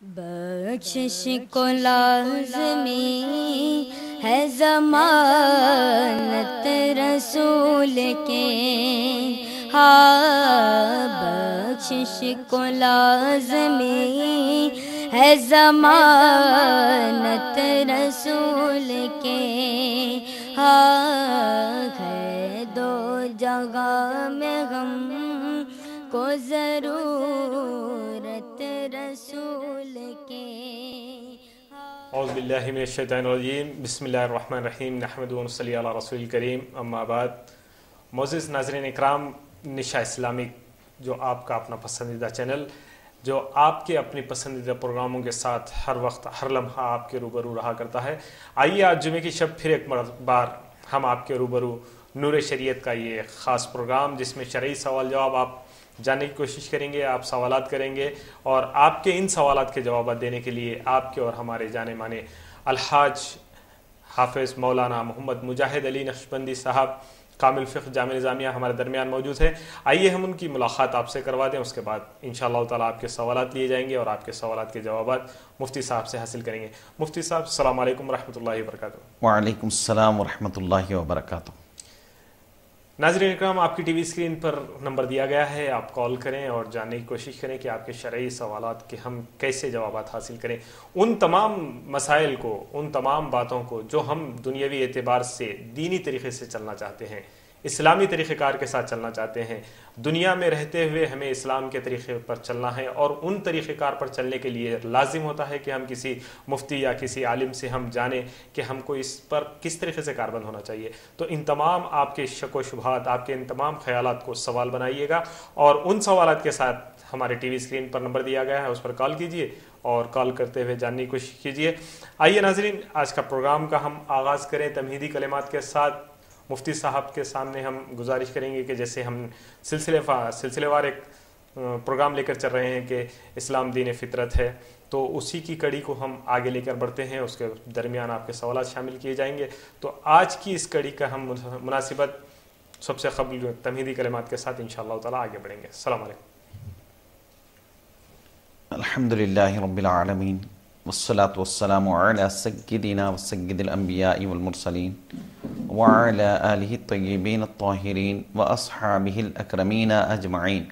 بخشش کو لازمی ہے ضمانت رسول کے، ہاں بخشش کو لازمی ہے ضمانت رسول کے، ہاں ہے دو جگہ میں غم کو ضرورت رسول کے۔ اعوذ باللہ من الشیطان الرجیم، بسم اللہ الرحمن الرحیم، نحمدہ ونصلی علی رسول الکریم، اما بعد۔ معزز ناظرین اکرام، نشا اسلامک جو آپ کا اپنا پسندیدہ چینل، جو آپ کے اپنی پسندیدہ پروگراموں کے ساتھ ہر وقت ہر لمحہ آپ کے روبرو رہا کرتا ہے، آئیے آج جمعے کی شب پھر ایک بار ہم آپ کے روبرو نور شریعت کا یہ خاص پروگرام، جس میں شرعی سوال جواب آپ جاننے کی کوشش کریں گے، آپ سوالات کریں گے، اور آپ کے ان سوالات کے جوابات دینے کے لیے آپ کے اور ہمارے جانے مانے الحاج حافظ مولانا محمد مجاہد علی نقشبندی صاحب کامل فقہ جامع نظامیہ ہمارے درمیان موجود ہے۔ آئیے ہم ان کی ملاقات آپ سے کروا دیں، اس کے بعد انشاءاللہ تعالیٰ آپ کے سوالات لیے جائیں گے اور آپ کے سوالات کے جوابات مفتی صاحب سے حاصل کریں گے۔ مفتی صاحب السلام علیکم ورحمۃ اللہ وبرکاتہ۔ وعلیکم السلام ورحمۃ اللہ وبرکاتہ۔ ناظرین اکرام، آپ کی ٹی وی اسکرین پر نمبر دیا گیا ہے، آپ کال کریں اور جاننے کی کوشش کریں کہ آپ کے شرعی سوالات کے ہم کیسے جوابات حاصل کریں، ان تمام مسائل کو، ان تمام باتوں کو جو ہم دنیاوی اعتبار سے دینی طریقے سے چلنا چاہتے ہیں، اسلامی طریقہ کار کے ساتھ چلنا چاہتے ہیں، دنیا میں رہتے ہوئے ہمیں اسلام کے طریقے پر چلنا ہے، اور ان طریقہ کار پر چلنے کے لیے لازم ہوتا ہے کہ ہم کسی مفتی یا کسی عالم سے ہم جانیں کہ ہم کو اس پر کس طریقے سے کاربند ہونا چاہیے۔ تو ان تمام آپ کے شک و شبہات، آپ کے ان تمام خیالات کو سوال بنائیے گا، اور ان سوالات کے ساتھ ہمارے ٹی وی اسکرین پر نمبر دیا گیا ہے، اس پر کال کیجیے اور کال کرتے ہوئے جاننے کی کوشش کیجیے۔ آئیے ناظرین، آج کا پروگرام کا ہم آغاز کریں تمہیدی کلمات کے ساتھ۔ مفتی صاحب کے سامنے ہم گزارش کریں گے کہ جیسے ہم سلسلے وار ایک پروگرام لے کر چل رہے ہیں کہ اسلام دین فطرت ہے، تو اسی کی کڑی کو ہم آگے لے کر بڑھتے ہیں، اس کے درمیان آپ کے سوالات شامل کیے جائیں گے۔ تو آج کی اس کڑی کا ہم مناسبت سب سے قبل تمہیدی کلمات کے ساتھ انشاءاللہ تعالیٰ آگے بڑھیں گے۔ السلام علیکم۔ الحمدللہ رب العالمین، والصلاة والسلام علی سیدنا و سید الانبیاء والمرسلین وعلی آلہ الطیبین الطاہرین واصحابہ الاکرمین اجمعین،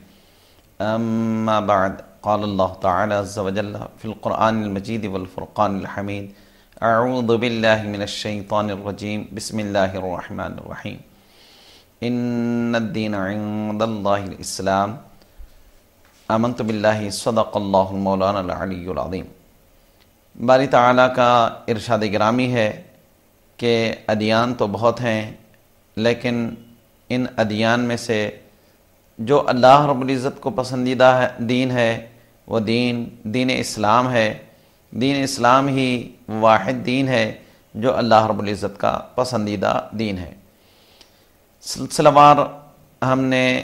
اما بعد، قال اللہ تعالی عز وجل فی القرآن المجید والفرقان الحمید، اعوذ باللہ من الشیطان الرجیم، بسم اللہ الرحمن الرحیم، ان الدین عند اللہ الاسلام، آمنت باللہ، صدق اللہ المولانا العلی العظیم۔ باری تعالیٰ کا ارشاد گرامی ہے کہ ادیان تو بہت ہیں، لیکن ان ادیان میں سے جو اللہ رب العزت کو پسندیدہ دین ہے وہ دین اسلام ہے۔ دین اسلام ہی واحد دین ہے جو اللہ رب العزت کا پسندیدہ دین ہے۔ سلسلہ وار ہم نے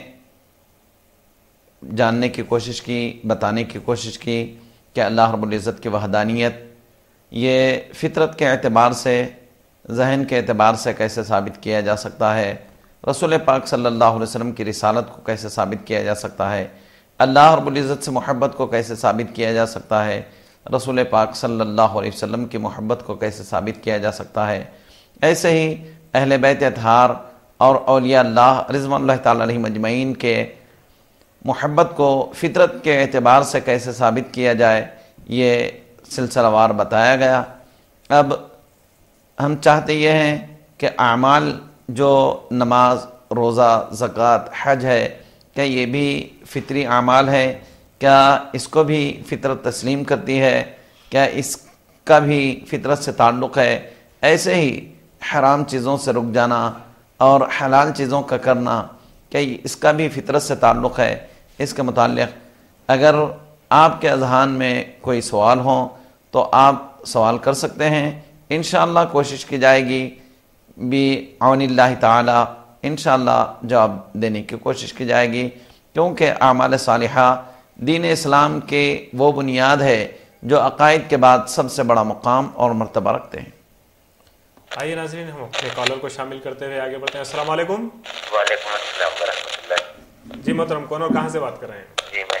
جاننے کی کوشش کی، بتانے کی کوشش کی کہ اللہ رب العزت کی وحدانیت یہ فطرت کے اعتبار سے، ذہن کے اعتبار سے کیسے ثابت کیا جا سکتا ہے، رسول پاک صلی اللہ علیہ وسلم کی رسالت کو کیسے ثابت کیا جا سکتا ہے، اللہ رب العزت سے محبت کو کیسے ثابت کیا جا سکتا ہے، رسول پاک صلی اللہ علیہ وسلم کی محبت کو کیسے ثابت کیا جا سکتا ہے، ایسے ہی اہل بیت اطہار اور اولیاء اللہ رضوان اللہ تعالیٰ علیہم اجمعین کے محبت کو فطرت کے اعتبار سے کیسے ثابت کیا جائے، یہ سلسلہ وار بتایا گیا۔ اب ہم چاہتے یہ ہیں کہ اعمال جو نماز، روزہ، زکوٰۃ، حج ہے، کیا یہ بھی فطری اعمال ہے؟ کیا اس کو بھی فطرت تسلیم کرتی ہے؟ کیا اس کا بھی فطرت سے تعلق ہے؟ ایسے ہی حرام چیزوں سے رک جانا اور حلال چیزوں کا کرنا، کیا اس کا بھی فطرت سے تعلق ہے؟ اس کے متعلق اگر آپ کے اذہان میں کوئی سوال ہوں تو آپ سوال کر سکتے ہیں، انشاءاللہ کوشش کی جائے گی بعون اللہ تعالی، انشاءاللہ جواب دینے کی کوشش کی جائے گی، کیونکہ اعمال صالحہ دین اسلام کے وہ بنیاد ہے جو عقائد کے بعد سب سے بڑا مقام اور مرتبہ رکھتے ہیں۔ آئیے ناظرین، ہم اپنے کالر کو شامل کرتے ہوئے آگے بڑھتے ہیں۔ السلام علیکم۔ وعلیکم السلام ورحمۃ اللہ۔ جی محترم، کون اور کہاں سے بات کر رہے ہیں؟ جی میں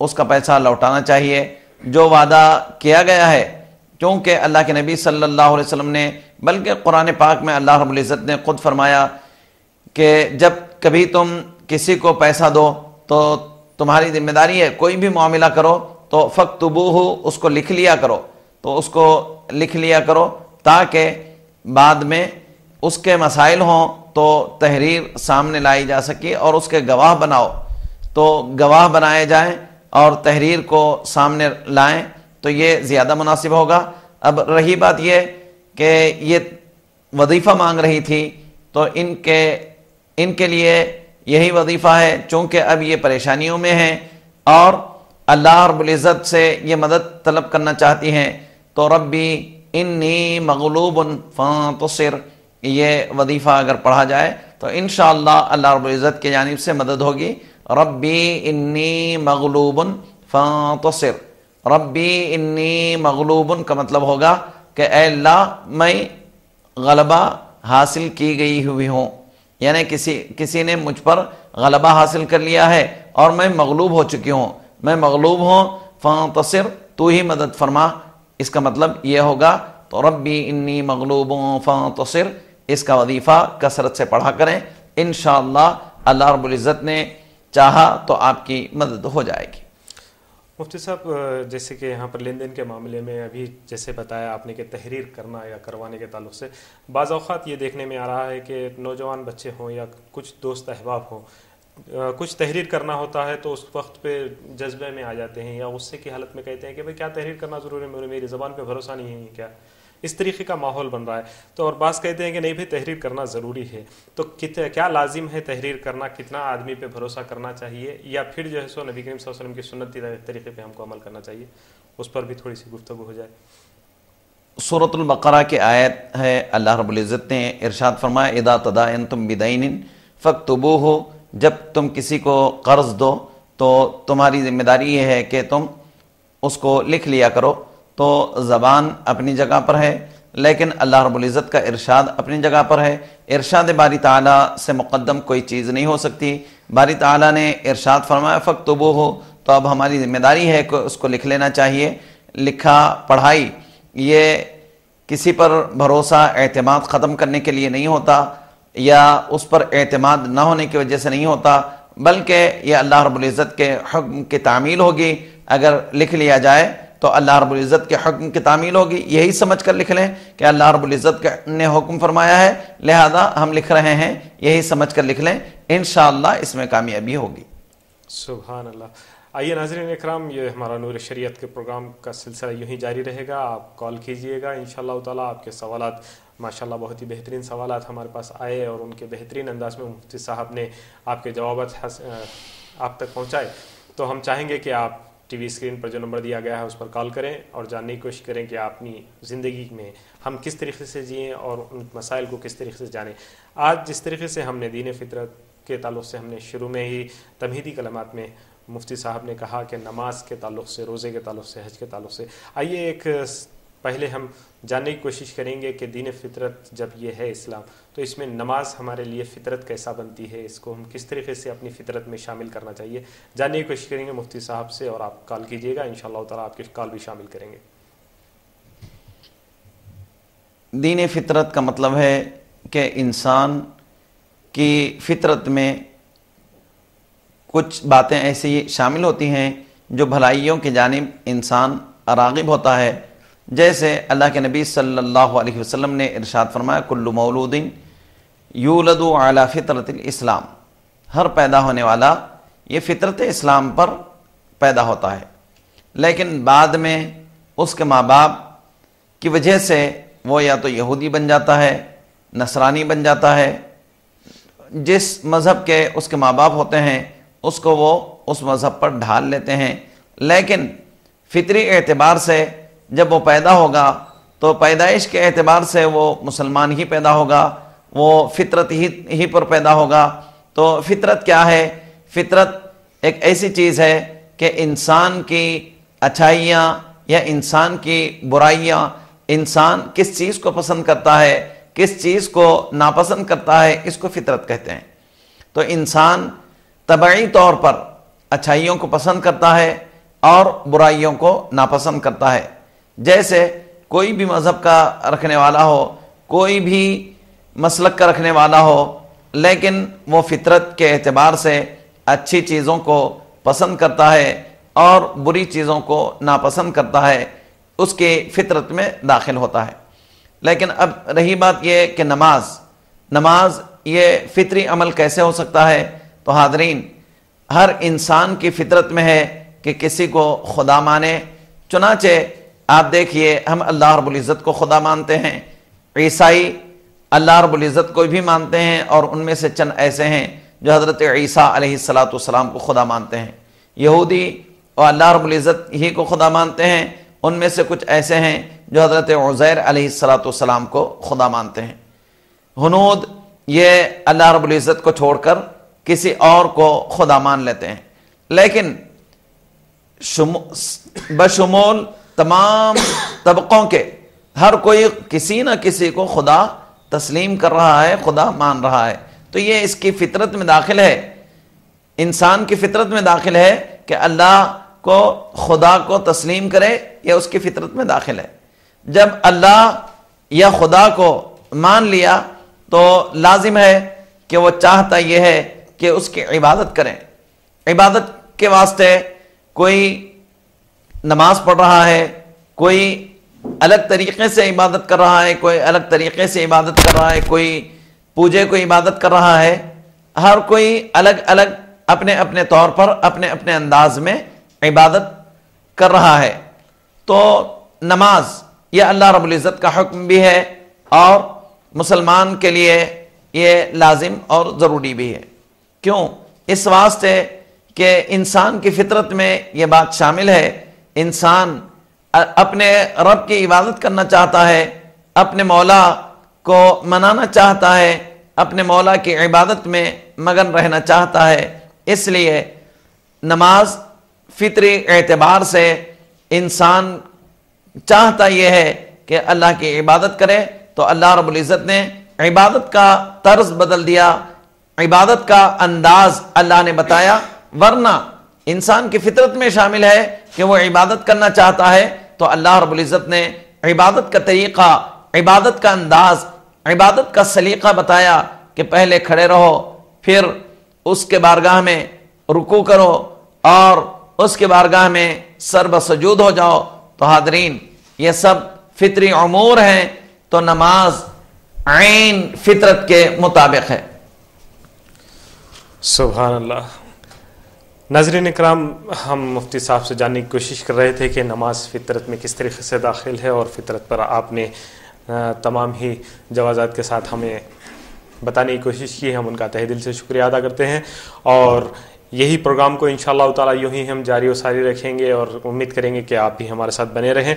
اس کا پیسہ لوٹانا چاہیے جو وعدہ کیا گیا ہے، کیونکہ اللہ کے نبی صلی اللہ علیہ وسلم نے، بلکہ قرآن پاک میں اللہ رب العزت نے خود فرمایا کہ جب کبھی تم کسی کو پیسہ دو تو تمہاری ذمہ داری ہے، کوئی بھی معاملہ کرو تو فَاكْتُبُوهُ، اس کو لکھ لیا کرو، تو اس کو لکھ لیا کرو تاکہ بعد میں اس کے مسائل ہوں تو تحریر سامنے لائی جا سکے، اور اس کے گواہ بناؤ تو گواہ بنائے جائیں اور تحریر کو سامنے لائیں تو یہ زیادہ مناسب ہوگا۔ اب رہی بات یہ کہ یہ وظیفہ مانگ رہی تھی، تو ان کے لیے یہی وظیفہ ہے، چونکہ اب یہ پریشانیوں میں ہیں اور اللہ رب العزت سے یہ مدد طلب کرنا چاہتی ہیں، تو ربی انی مغلوب فانتصر، یہ وظیفہ اگر پڑھا جائے تو انشاءاللہ اللہ رب العزت کی جانب سے مدد ہوگی۔ ربی انی مغلوب فانتصر، ربی انی مغلوب کا مطلب ہوگا کہ اے اللہ میں غلبہ حاصل کی گئی ہوئی ہوں، یعنی کسی نے مجھ پر غلبہ حاصل کر لیا ہے اور میں مغلوب ہو چکی ہوں، میں مغلوب ہوں، فانتصر، تو ہی مدد فرما، اس کا مطلب یہ ہوگا۔ تو ربی انی مغلوب فانتصر، اس کا وظیفہ کثرت سے پڑھا کریں، انشاءاللہ اللہ رب العزت نے چاہا تو آپ کی مدد ہو جائے گی۔ مفتی صاحب، جیسے کہ یہاں پر لین دین کے معاملے میں ابھی جیسے بتایا آپ نے کہ تحریر کرنا یا کروانے کے تعلق سے بعض اوقات یہ دیکھنے میں آ رہا ہے کہ نوجوان بچے ہوں یا کچھ دوست احباب ہوں، کچھ تحریر کرنا ہوتا ہے تو اس وقت پہ جذبے میں آ جاتے ہیں یا غصے کی حالت میں کہتے ہیں کہ بھئی کیا تحریر کرنا ضروری ہے، میری زبان پہ بھروسہ نہیں ہے کیا، اس طریقے کا ماحول بن رہا ہے۔ تو اور بعض کہتے ہیں کہ نہیں بھئی تحریر کرنا ضروری ہے، تو کیا لازم ہے تحریر کرنا، کتنا آدمی پہ بھروسہ کرنا چاہیے، یا پھر جو ہے سو نبی کریم صلی اللہ علیہ وسلم کی سنتی طریقے پہ ہم کو عمل کرنا چاہیے، اس پر بھی تھوڑی سی گفتگو ہو جائے۔ سورۃ البقرہ کی آیت ہے، اللہ رب العزت نے ارشاد فرمایا اذا تداینتم بدین فاکتبوہ، جب تم کسی کو قرض دو تو تمہاری ذمہ داری یہ ہے کہ تم اس کو لکھ لیا کرو۔ تو زبان اپنی جگہ پر ہے، لیکن اللہ رب العزت کا ارشاد اپنی جگہ پر ہے۔ ارشاد باری تعالیٰ سے مقدم کوئی چیز نہیں ہو سکتی۔ باری تعالیٰ نے ارشاد فرمایا فاکتبوہ، تو اب ہماری ذمہ داری ہے کہ اس کو لکھ لینا چاہیے۔ لکھا پڑھائی یہ کسی پر بھروسہ اعتماد ختم کرنے کے لیے نہیں ہوتا، یا اس پر اعتماد نہ ہونے کی وجہ سے نہیں ہوتا، بلکہ یہ اللہ رب العزت کے حکم کی تعمیل ہوگی۔ اگر لکھ لیا جائے تو اللہ رب العزت کے حکم کی تعمیل ہوگی، یہی سمجھ کر لکھ لیں کہ اللہ رب العزت نے حکم فرمایا ہے لہذا ہم لکھ رہے ہیں، یہی سمجھ کر لکھ لیں، انشاءاللہ اس میں کامیابی ہوگی۔ سبحان اللہ۔ آئیے ناظرین اکرام، یہ ہمارا نور شریعت کے پروگرام کا سلسلہ یوں ہی جاری رہے گا، آپ کال کیجئے گا انشاءاللہ تعالیٰ۔ آپ کے سوالات ماشاءاللہ بہت ہی بہترین سوالات ہمارے پاس آئے اور ان کے بہترین انداز میں مفتی صاحب نے آپ کے جوابات آپ تک پہنچائے، تو ہم چاہیں گے کہ آپ ٹی وی اسکرین پر جو نمبر دیا گیا ہے اس پر کال کریں اور جاننے کی کوشش کریں کہ اپنی زندگی میں ہم کس طریقے سے جئیں اور ان مسائل کو کس طریقے سے جانیں۔ آج جس طریقے سے ہم نے دین فطرت کے تعلق سے ہم نے شروع میں ہی تمہیدی کلمات میں مفتی صاحب نے کہا کہ نماز کے تعلق سے، روزے کے تعلق سے، حج کے تعلق سے، آئیے ایک پہلے ہم جاننے کی کوشش کریں گے کہ دین فطرت جب یہ ہے اسلام، تو اس میں نماز ہمارے لیے فطرت کیسا بنتی ہے، اس کو ہم کس طریقے سے اپنی فطرت میں شامل کرنا چاہیے، جاننے کی کوشش کریں گے مفتی صاحب سے، اور آپ کال کیجئے گا انشاءاللہ تعالیٰ آپ کی کال بھی شامل کریں گے۔ دین فطرت کا مطلب ہے کہ انسان کی فطرت میں کچھ باتیں ایسی شامل ہوتی ہیں جو بھلائیوں کی جانب انسان راغب ہوتا ہے، جیسے اللہ کے نبی صلی اللہ علیہ وسلم نے ارشاد فرمایا کل مولود یولد علی فطرت الاسلام، ہر پیدا ہونے والا یہ فطرت اسلام پر پیدا ہوتا ہے، لیکن بعد میں اس کے ماں باپ کی وجہ سے وہ یا تو یہودی بن جاتا ہے، نصرانی بن جاتا ہے، جس مذہب کے اس کے ماں باپ ہوتے ہیں اس کو وہ اس مذہب پر ڈھال لیتے ہیں، لیکن فطری اعتبار سے جب وہ پیدا ہوگا تو پیدائش کے اعتبار سے وہ مسلمان ہی پیدا ہوگا، وہ فطرت ہی پر پیدا ہوگا۔ تو فطرت کیا ہے؟ فطرت ایک ایسی چیز ہے کہ انسان کی اچھائیاں یا انسان کی برائیاں، انسان کس چیز کو پسند کرتا ہے، کس چیز کو ناپسند کرتا ہے، اس کو فطرت کہتے ہیں۔ تو انسان طبعی طور پر اچھائیوں کو پسند کرتا ہے، اور برائیوں کو ناپسند کرتا ہے۔ جیسے کوئی بھی مذہب کا رکھنے والا ہو، کوئی بھی مسلک کا رکھنے والا ہو، لیکن وہ فطرت کے اعتبار سے اچھی چیزوں کو پسند کرتا ہے اور بری چیزوں کو ناپسند کرتا ہے، اس کی فطرت میں داخل ہوتا ہے۔ لیکن اب رہی بات یہ کہ نماز یہ فطری عمل کیسے ہو سکتا ہے؟ تو حاضرین، ہر انسان کی فطرت میں ہے کہ کسی کو خدا مانے۔ چنانچہ آپ دیکھیے، ہم اللہ رب العزت کو خدا مانتے ہیں، عیسائی اللہ رب العزت کو بھی مانتے ہیں، اور ان میں سے چند ایسے ہیں جو حضرت عیسیٰ علیہ السلام کو خدا مانتے ہیں۔ یہودی اور اللہ رب العزت ہی کو خدا مانتے ہیں، ان میں سے کچھ ایسے ہیں جو حضرت عزیر علیہ السلام کو خدا مانتے ہیں۔ ہنود یہ اللہ رب العزت کو چھوڑ کر کسی اور کو خدا مان لیتے ہیں۔ لیکن بشمول تمام طبقوں کے ہر کوئی کسی نہ کسی کو خدا تسلیم کر رہا ہے، خدا مان رہا ہے۔ تو یہ اس کی فطرت میں داخل ہے، انسان کی فطرت میں داخل ہے کہ اللہ کو خدا کو تسلیم کرے، یہ اس کی فطرت میں داخل ہے۔ جب اللہ یا خدا کو مان لیا تو لازم ہے کہ وہ چاہتا یہ ہے کہ اس کی عبادت کریں۔ عبادت کے واسطے کوئی نماز پڑھ رہا ہے، کوئی الگ طریقے سے عبادت کر رہا ہے، کوئی الگ طریقے سے عبادت کر رہا ہے، کوئی پوجے کو عبادت کر رہا ہے، ہر کوئی الگ الگ اپنے اپنے طور پر اپنے اپنے انداز میں عبادت کر رہا ہے۔ تو نماز یہ اللہ رب العزت کا حکم بھی ہے اور مسلمان کے لیے یہ لازم اور ضروری بھی ہے۔ کیوں؟ اس واسطے کہ انسان کی فطرت میں یہ بات شامل ہے، انسان اپنے رب کی عبادت کرنا چاہتا ہے، اپنے مولا کو منانا چاہتا ہے، اپنے مولا کی عبادت میں مگن رہنا چاہتا ہے۔ اس لیے نماز فطری اعتبار سے انسان چاہتا یہ ہے کہ اللہ کی عبادت کرے، تو اللہ رب العزت نے عبادت کا طرز بدل دیا، عبادت کا انداز اللہ نے بتایا، ورنہ انسان کی فطرت میں شامل ہے کہ وہ عبادت کرنا چاہتا ہے، تو اللہ رب العزت نے عبادت کا طریقہ، عبادت کا انداز، عبادت کا سلیقہ بتایا کہ پہلے کھڑے رہو، پھر اس کے بارگاہ میں رکوع کرو اور اس کے بارگاہ میں سر بسجود ہو جاؤ۔ تو حاضرین، یہ سب فطری امور ہیں، تو نماز عین فطرت کے مطابق ہے۔ سبحان اللہ۔ ناظرین اکرام، ہم مفتی صاحب سے جاننے کی کوشش کر رہے تھے کہ نماز فطرت میں کس طریقے سے داخل ہے، اور فطرت پر آپ نے تمام ہی جوازات کے ساتھ ہمیں بتانے کی کوشش کی ہے۔ ہم ان کا تہہ دل سے شکریہ ادا کرتے ہیں، اور یہی پروگرام کو انشاءاللہ تعالی یوں ہی ہم جاری و ساری رکھیں گے، اور امید کریں گے کہ آپ بھی ہمارے ساتھ بنے رہیں۔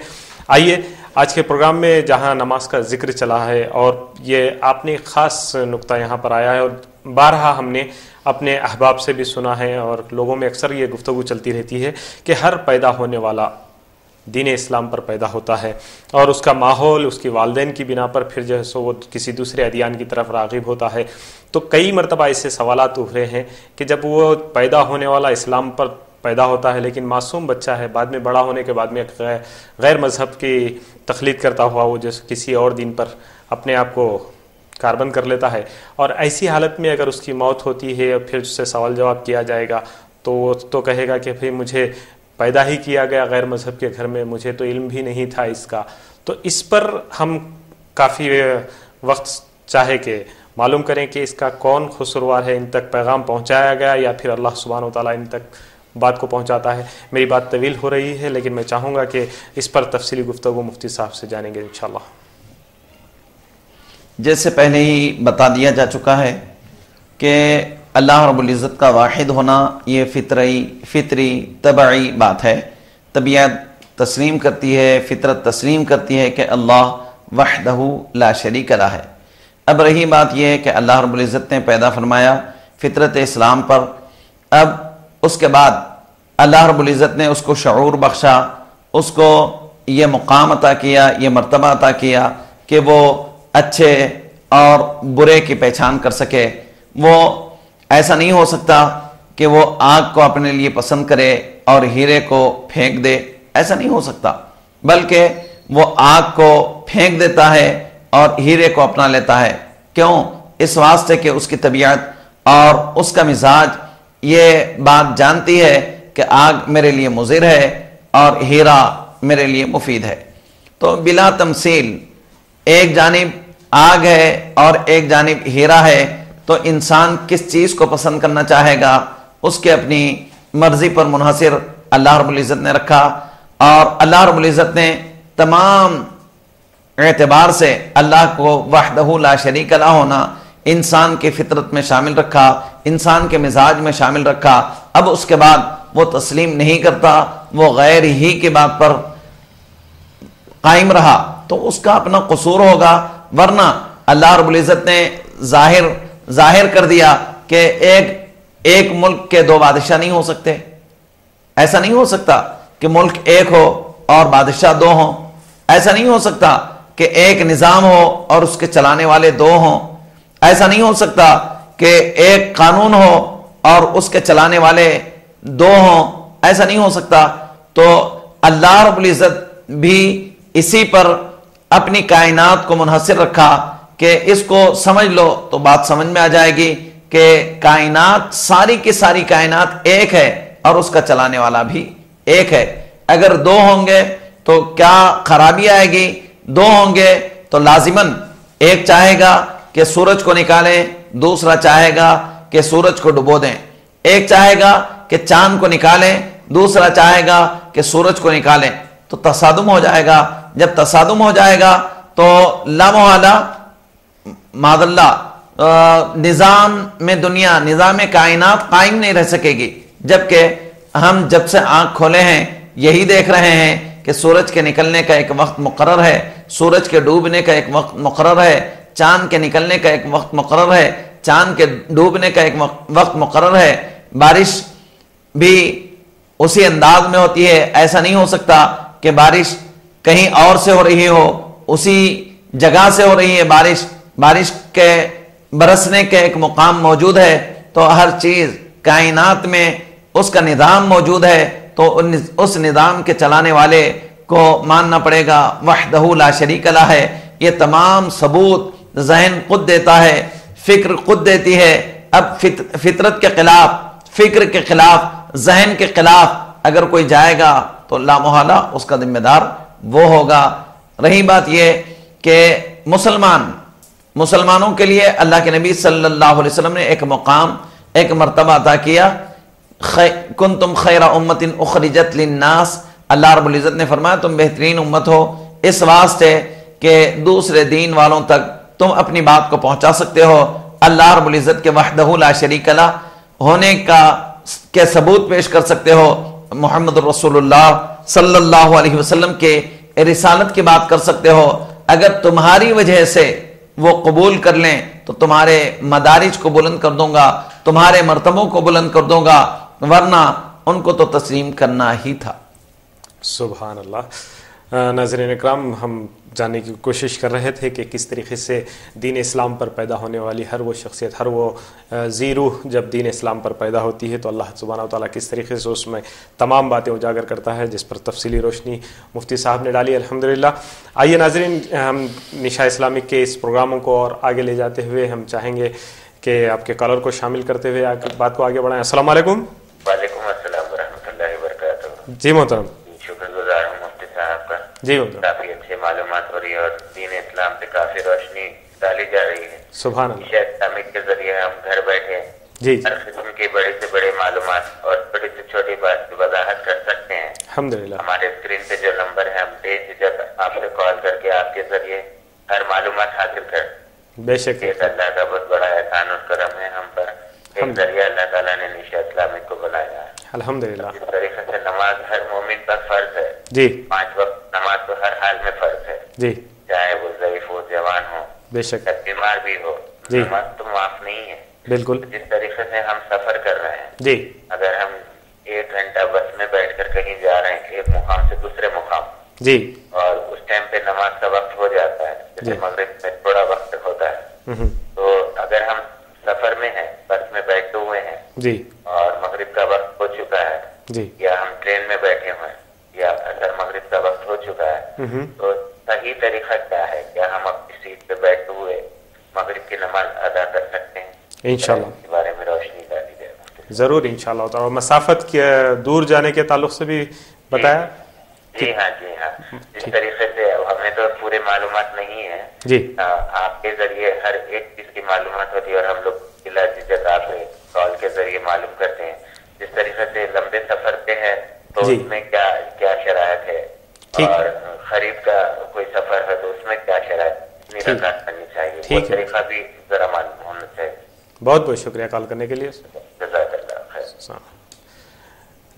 آئیے آج کے پروگرام میں جہاں نماز کا ذکر چلا ہے، اور یہ آپ نے خاص نقطہ یہاں پر آیا ہے، اور بارہا ہم نے اپنے احباب سے بھی سنا ہے، اور لوگوں میں اکثر یہ گفتگو چلتی رہتی ہے کہ ہر پیدا ہونے والا دین اسلام پر پیدا ہوتا ہے، اور اس کا ماحول اس کی والدین کی بنا پر پھر جو ہے سو وہ کسی دوسرے ادیان کی طرف راغب ہوتا ہے۔ تو کئی مرتبہ ایسے سوالات ابھرے ہیں کہ جب وہ پیدا ہونے والا اسلام پر پیدا ہوتا ہے، لیکن معصوم بچہ ہے، بعد میں بڑا ہونے کے بعد میں غیر مذہب کی تقلید کرتا ہوا وہ جیسے کسی اور دین پر اپنے آپ کو کاربند کر لیتا ہے، اور ایسی حالت میں اگر اس کی موت ہوتی ہے اور پھر اس سے سوال جواب کیا جائے گا تو وہ تو کہے گا کہ پھر مجھے پیدا ہی کیا گیا غیر مذہب کے گھر میں، مجھے تو علم بھی نہیں تھا اس کا۔ تو اس پر ہم کافی وقت چاہے کہ معلوم کریں کہ اس کا کون قصوروار ہے، ان تک پیغام پہنچایا گیا یا پھر اللہ سبحانہ و تعالیٰ ان تک بات کو پہنچاتا ہے۔ میری بات طویل ہو رہی ہے، لیکن میں چاہوں گا کہ اس پر تفصیلی گفتگو مفتی صاحب سے جانیں گے انشاءاللہ۔ جیسے پہلے ہی بتا دیا جا چکا ہے کہ اللہ رب العزت کا واحد ہونا یہ فطری طبعی بات ہے، طبیعت تسلیم کرتی ہے، فطرت تسلیم کرتی ہے کہ اللہ وحدہ لا شریک لہ ہے۔ اب رہی بات یہ ہے کہ اللہ رب العزت نے پیدا فرمایا فطرت اسلام پر، اب اس کے بعد اللہ رب العزت نے اس کو شعور بخشا، اس کو یہ مقام عطا کیا، یہ مرتبہ عطا کیا کہ وہ اچھے اور برے کی پہچان کر سکے۔ وہ ایسا نہیں ہو سکتا کہ وہ آگ کو اپنے لیے پسند کرے اور ہیرے کو پھینک دے، ایسا نہیں ہو سکتا، بلکہ وہ آگ کو پھینک دیتا ہے اور ہیرے کو اپنا لیتا ہے۔ کیوں؟ اس واسطے کہ اس کی طبیعت اور اس کا مزاج یہ بات جانتی ہے کہ آگ میرے لیے مضر ہے اور ہیرا میرے لیے مفید ہے۔ تو بلا تمثیل ایک جانب آگ ہے اور ایک جانب ہیرا ہے، تو انسان کس چیز کو پسند کرنا چاہے گا اس کے اپنی مرضی پر منحصر اللہ رب العزت نے رکھا، اور اللہ رب العزت نے تمام اعتبار سے اللہ کو وحدہ لا شریک لہ ہونا انسان کی فطرت میں شامل رکھا، انسان کے مزاج میں شامل رکھا۔ اب اس کے بعد وہ تسلیم نہیں کرتا، وہ غیر ہی کی بات پر قائم رہا، تو اس کا اپنا قصور ہوگا، ورنہ اللہ رب العزت نے ظاہر کر دیا کہ ایک ملک کے دو بادشاہ نہیں ہو سکتے، ایسا نہیں ہو سکتا کہ ملک ایک ہو اور بادشاہ دو ہوں، ایسا نہیں ہو سکتا کہ ایک نظام ہو اور اس کے چلانے والے دو ہوں، ایسا نہیں ہو سکتا کہ ایک قانون ہو اور اس کے چلانے والے دو ہوں، ایسا نہیں ہو سکتا۔ تو اللہ رب العزت بھی اسی پر اپنی کائنات کو منحصر رکھا کہ اس کو سمجھ لو تو بات سمجھ میں آ جائے گی کہ کائنات ساری کی ساری کائنات ایک ہے اور اس کا چلانے والا بھی ایک ہے۔ اگر دو ہوں گے تو کیا خرابی آئے گی؟ دو ہوں گے تو لازماً ایک چاہے گا کہ سورج کو نکالیں، دوسرا چاہے گا کہ سورج کو ڈبو دیں، ایک چاہے گا کہ چاند کو نکالیں، دوسرا چاہے گا کہ سورج کو نکالیں، تو تصادم ہو جائے گا۔ جب تصادم ہو جائے گا تو لا محالہ معاذ اللہ نظام میں دنیا، نظام کائنات قائم نہیں رہ سکے گی، جبکہ ہم جب سے آنکھ کھولے ہیں یہی دیکھ رہے ہیں کہ سورج کے نکلنے کا ایک وقت مقرر ہے، سورج کے ڈوبنے کا ایک وقت مقرر ہے، چاند کے نکلنے کا ایک وقت مقرر ہے، چاند کے ڈوبنے کا ایک وقت مقرر ہے، بارش بھی اسی انداز میں ہوتی ہے۔ ایسا نہیں ہو سکتا کہ بارش کہیں اور سے ہو رہی ہو، اسی جگہ سے ہو رہی ہے بارش کے برسنے کے ایک مقام موجود ہے، تو ہر چیز کائنات میں اس کا نظام موجود ہے، تو اس نظام کے چلانے والے کو ماننا پڑے گا، وحدہ لا شریک لہ ہے۔ یہ تمام ثبوت ذہن خود دیتا ہے، فکر خود دیتی ہے۔ اب فطرت کے خلاف، فکر کے خلاف، ذہن کے خلاف اگر کوئی جائے گا تو لا محالہ اس کا ذمہ دار وہ ہوگا۔ رہی بات یہ کہ مسلمانوں کے لیے اللہ کے نبی صلی اللہ علیہ وسلم نے ایک مقام، ایک مرتبہ عطا کیا، کنتم خیر امت اخرجت للناس، اللہ رب العزت نے فرمایا تم بہترین امت ہو اس واسطے کہ دوسرے دین والوں تک تم اپنی بات کو پہنچا سکتے ہو، اللہ رب العزت کے وحدہ لا شریک لہ ہونے کے ثبوت پیش کر سکتے ہو، محمد رسول اللہ صلی اللہ علیہ وسلم کے رسالت کی بات کر سکتے ہو۔ اگر تمہاری وجہ سے وہ قبول کر لیں تو تمہارے مدارج کو بلند کر دوں گا، تمہارے مرتبوں کو بلند کر دوں گا، ورنہ ان کو تو تسلیم کرنا ہی تھا۔ سبحان اللہ۔ ناظرین اکرام، ہم جاننے کی کوشش کر رہے تھے کہ کس طریقے سے دین اسلام پر پیدا ہونے والی ہر وہ شخصیت، ہر وہ روح جب دین اسلام پر پیدا ہوتی ہے تو اللہ سبحانہ و تعالیٰ کس طریقے سے اس میں تمام باتیں اجاگر کرتا ہے، جس پر تفصیلی روشنی مفتی صاحب نے ڈالی الحمدللہ۔ آئیے ناظرین، ہم نشاء اسلامک کے اس پروگراموں کو اور آگے لے جاتے ہوئے ہم چاہیں گے کہ آپ کے کالر کو شامل کرتے ہوئے بات کو آگے بڑھائیں۔ السلام علیکم۔ وعلیکم السلام ورحمۃ اللہ وبرکاتہ۔ جی محترم، شکر گزار ہوں مفتی صاحب کا، جی محترم، کافی اچھے معلومات ہو رہی ہے اور دین اسلام پہ کافی روشنی ڈالی جا رہی ہے۔ سبحان اللہ۔ نشاء اسلامک کے ذریعے ہم گھر بیٹھے جی ہر قسم کی بڑے سے بڑے معلومات اور بڑی سے چھوٹی بات کی وضاحت کر سکتے ہیں۔ الحمدللہ۔ ہمارے اسکرین پہ جو نمبر ہے ہم بے جھجک آپ سے کال کر کے آپ کے ذریعے ہر معلومات حاصل کر، بے شک یہ اللہ کا بہت بڑا احسان اور کرم ہے ہم پر، ایک ذریعہ اللہ تعالیٰ نے نشاء اسلامک کو بنایا ہے۔ الحمدللہ۔ اس طریقے سے نماز ہر مومن پر فرض ہے، جی 5 وقت نماز تو ہر حال میں فرض ہے، جی چاہے وہ ضعیف ہو، جوان ہو، بے شک، یا بیمار بھی ہو، جی نماز تو معاف نہیں ہے۔ بالکل جس طریقے سے ہم سفر کر رہے ہیں، جی اگر ہم 1 گھنٹہ بس میں بیٹھ کر کہیں جا رہے ہیں ایک مقام سے دوسرے مقام، جی اور اس ٹائم پہ نماز کا وقت ہو جاتا ہے، جیسے مغرب میں تھوڑا وقت ہوتا ہے، تو اگر ہم سفر میں ہیں، بس میں بیٹھے ہوئے ہیں جی اور جی یا ہم ٹرین میں بیٹھے ہوئے ہیں یا اگر مغرب کا وقت ہو چکا ہے تو صحیح طریقہ کیا ہے؟ کیا ہم اپنی سیٹ پہ بیٹھے ہوئے مغرب کی نماز ادا کر سکتے ہیں؟ انشاءاللہ اس کے بارے میں روشنی ڈالی جائے. ضرور انشاءاللہ. اور مسافت کے دور جانے کے تعلق سے بھی بتایا. جی ہاں جس طریقے سے ہمیں تو پورے معلومات نہیں ہے جی آپ کے ذریعے ہر ایک چیز کی معلومات ہوتی ہے اور ہم لوگ بلا جھجک آپ کال کے ذریعے معلوم کرتے ہیں. جس طریقے سے لمبے سفر پہ ہے تو اس میں کیا شرائط ہے اور خرید کا کوئی سفر ہے تو اس میں کیا شرائط رکعت کرنی چاہیے، وہ طریقہ بھی ذرا معلوم ہونا چاہیے. بہت بہت شکریہ کال کرنے کے لیے. جزاک اللہ خیر.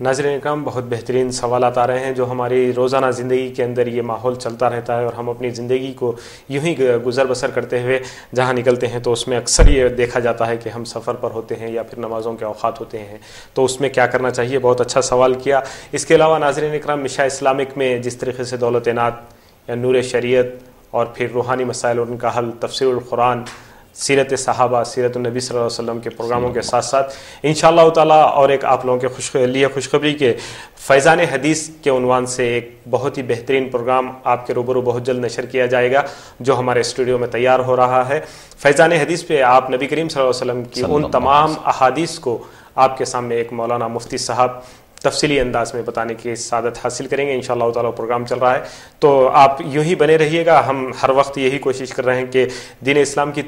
ناظرین اکرام، بہت بہترین سوالات آ رہے ہیں جو ہماری روزانہ زندگی کے اندر یہ ماحول چلتا رہتا ہے اور ہم اپنی زندگی کو یوں ہی گزر بسر کرتے ہوئے جہاں نکلتے ہیں تو اس میں اکثر یہ دیکھا جاتا ہے کہ ہم سفر پر ہوتے ہیں یا پھر نمازوں کے اوقات ہوتے ہیں تو اس میں کیا کرنا چاہیے. بہت اچھا سوال کیا. اس کے علاوہ ناظرین اکرام، مشاع اسلامک میں جس طریقے سے دولت نعت یا نور شریعت اور پھر روحانی مسائل اور ان کا حل، تفسیر القرآن، سیرت صحابہ، سیرت النبی صلی اللہ علیہ وسلم کے پروگراموں کے ساتھ ساتھ انشاءاللہ تعالیٰ اور ایک آپ لوگوں کے لیے خوشخبری کے فیضان حدیث کے عنوان سے ایک بہت ہی بہترین پروگرام آپ کے روبرو بہت جلد نشر کیا جائے گا جو ہمارے اسٹوڈیو میں تیار ہو رہا ہے. فیضان حدیث پہ آپ نبی کریم صلی اللہ علیہ وسلم کی ان تمام احادیث کو آپ کے سامنے ایک مولانا مفتی صاحب تفصیلی انداز میں بتانے کی سعادت حاصل کریں گے. انشاءاللہ تعالیٰ پروگرام چل رہا ہے تو آپ یوں ہی بنے رہیے گا. ہم ہر وقت یہی کوشش کر رہے ہیں کہ دین اسلام کی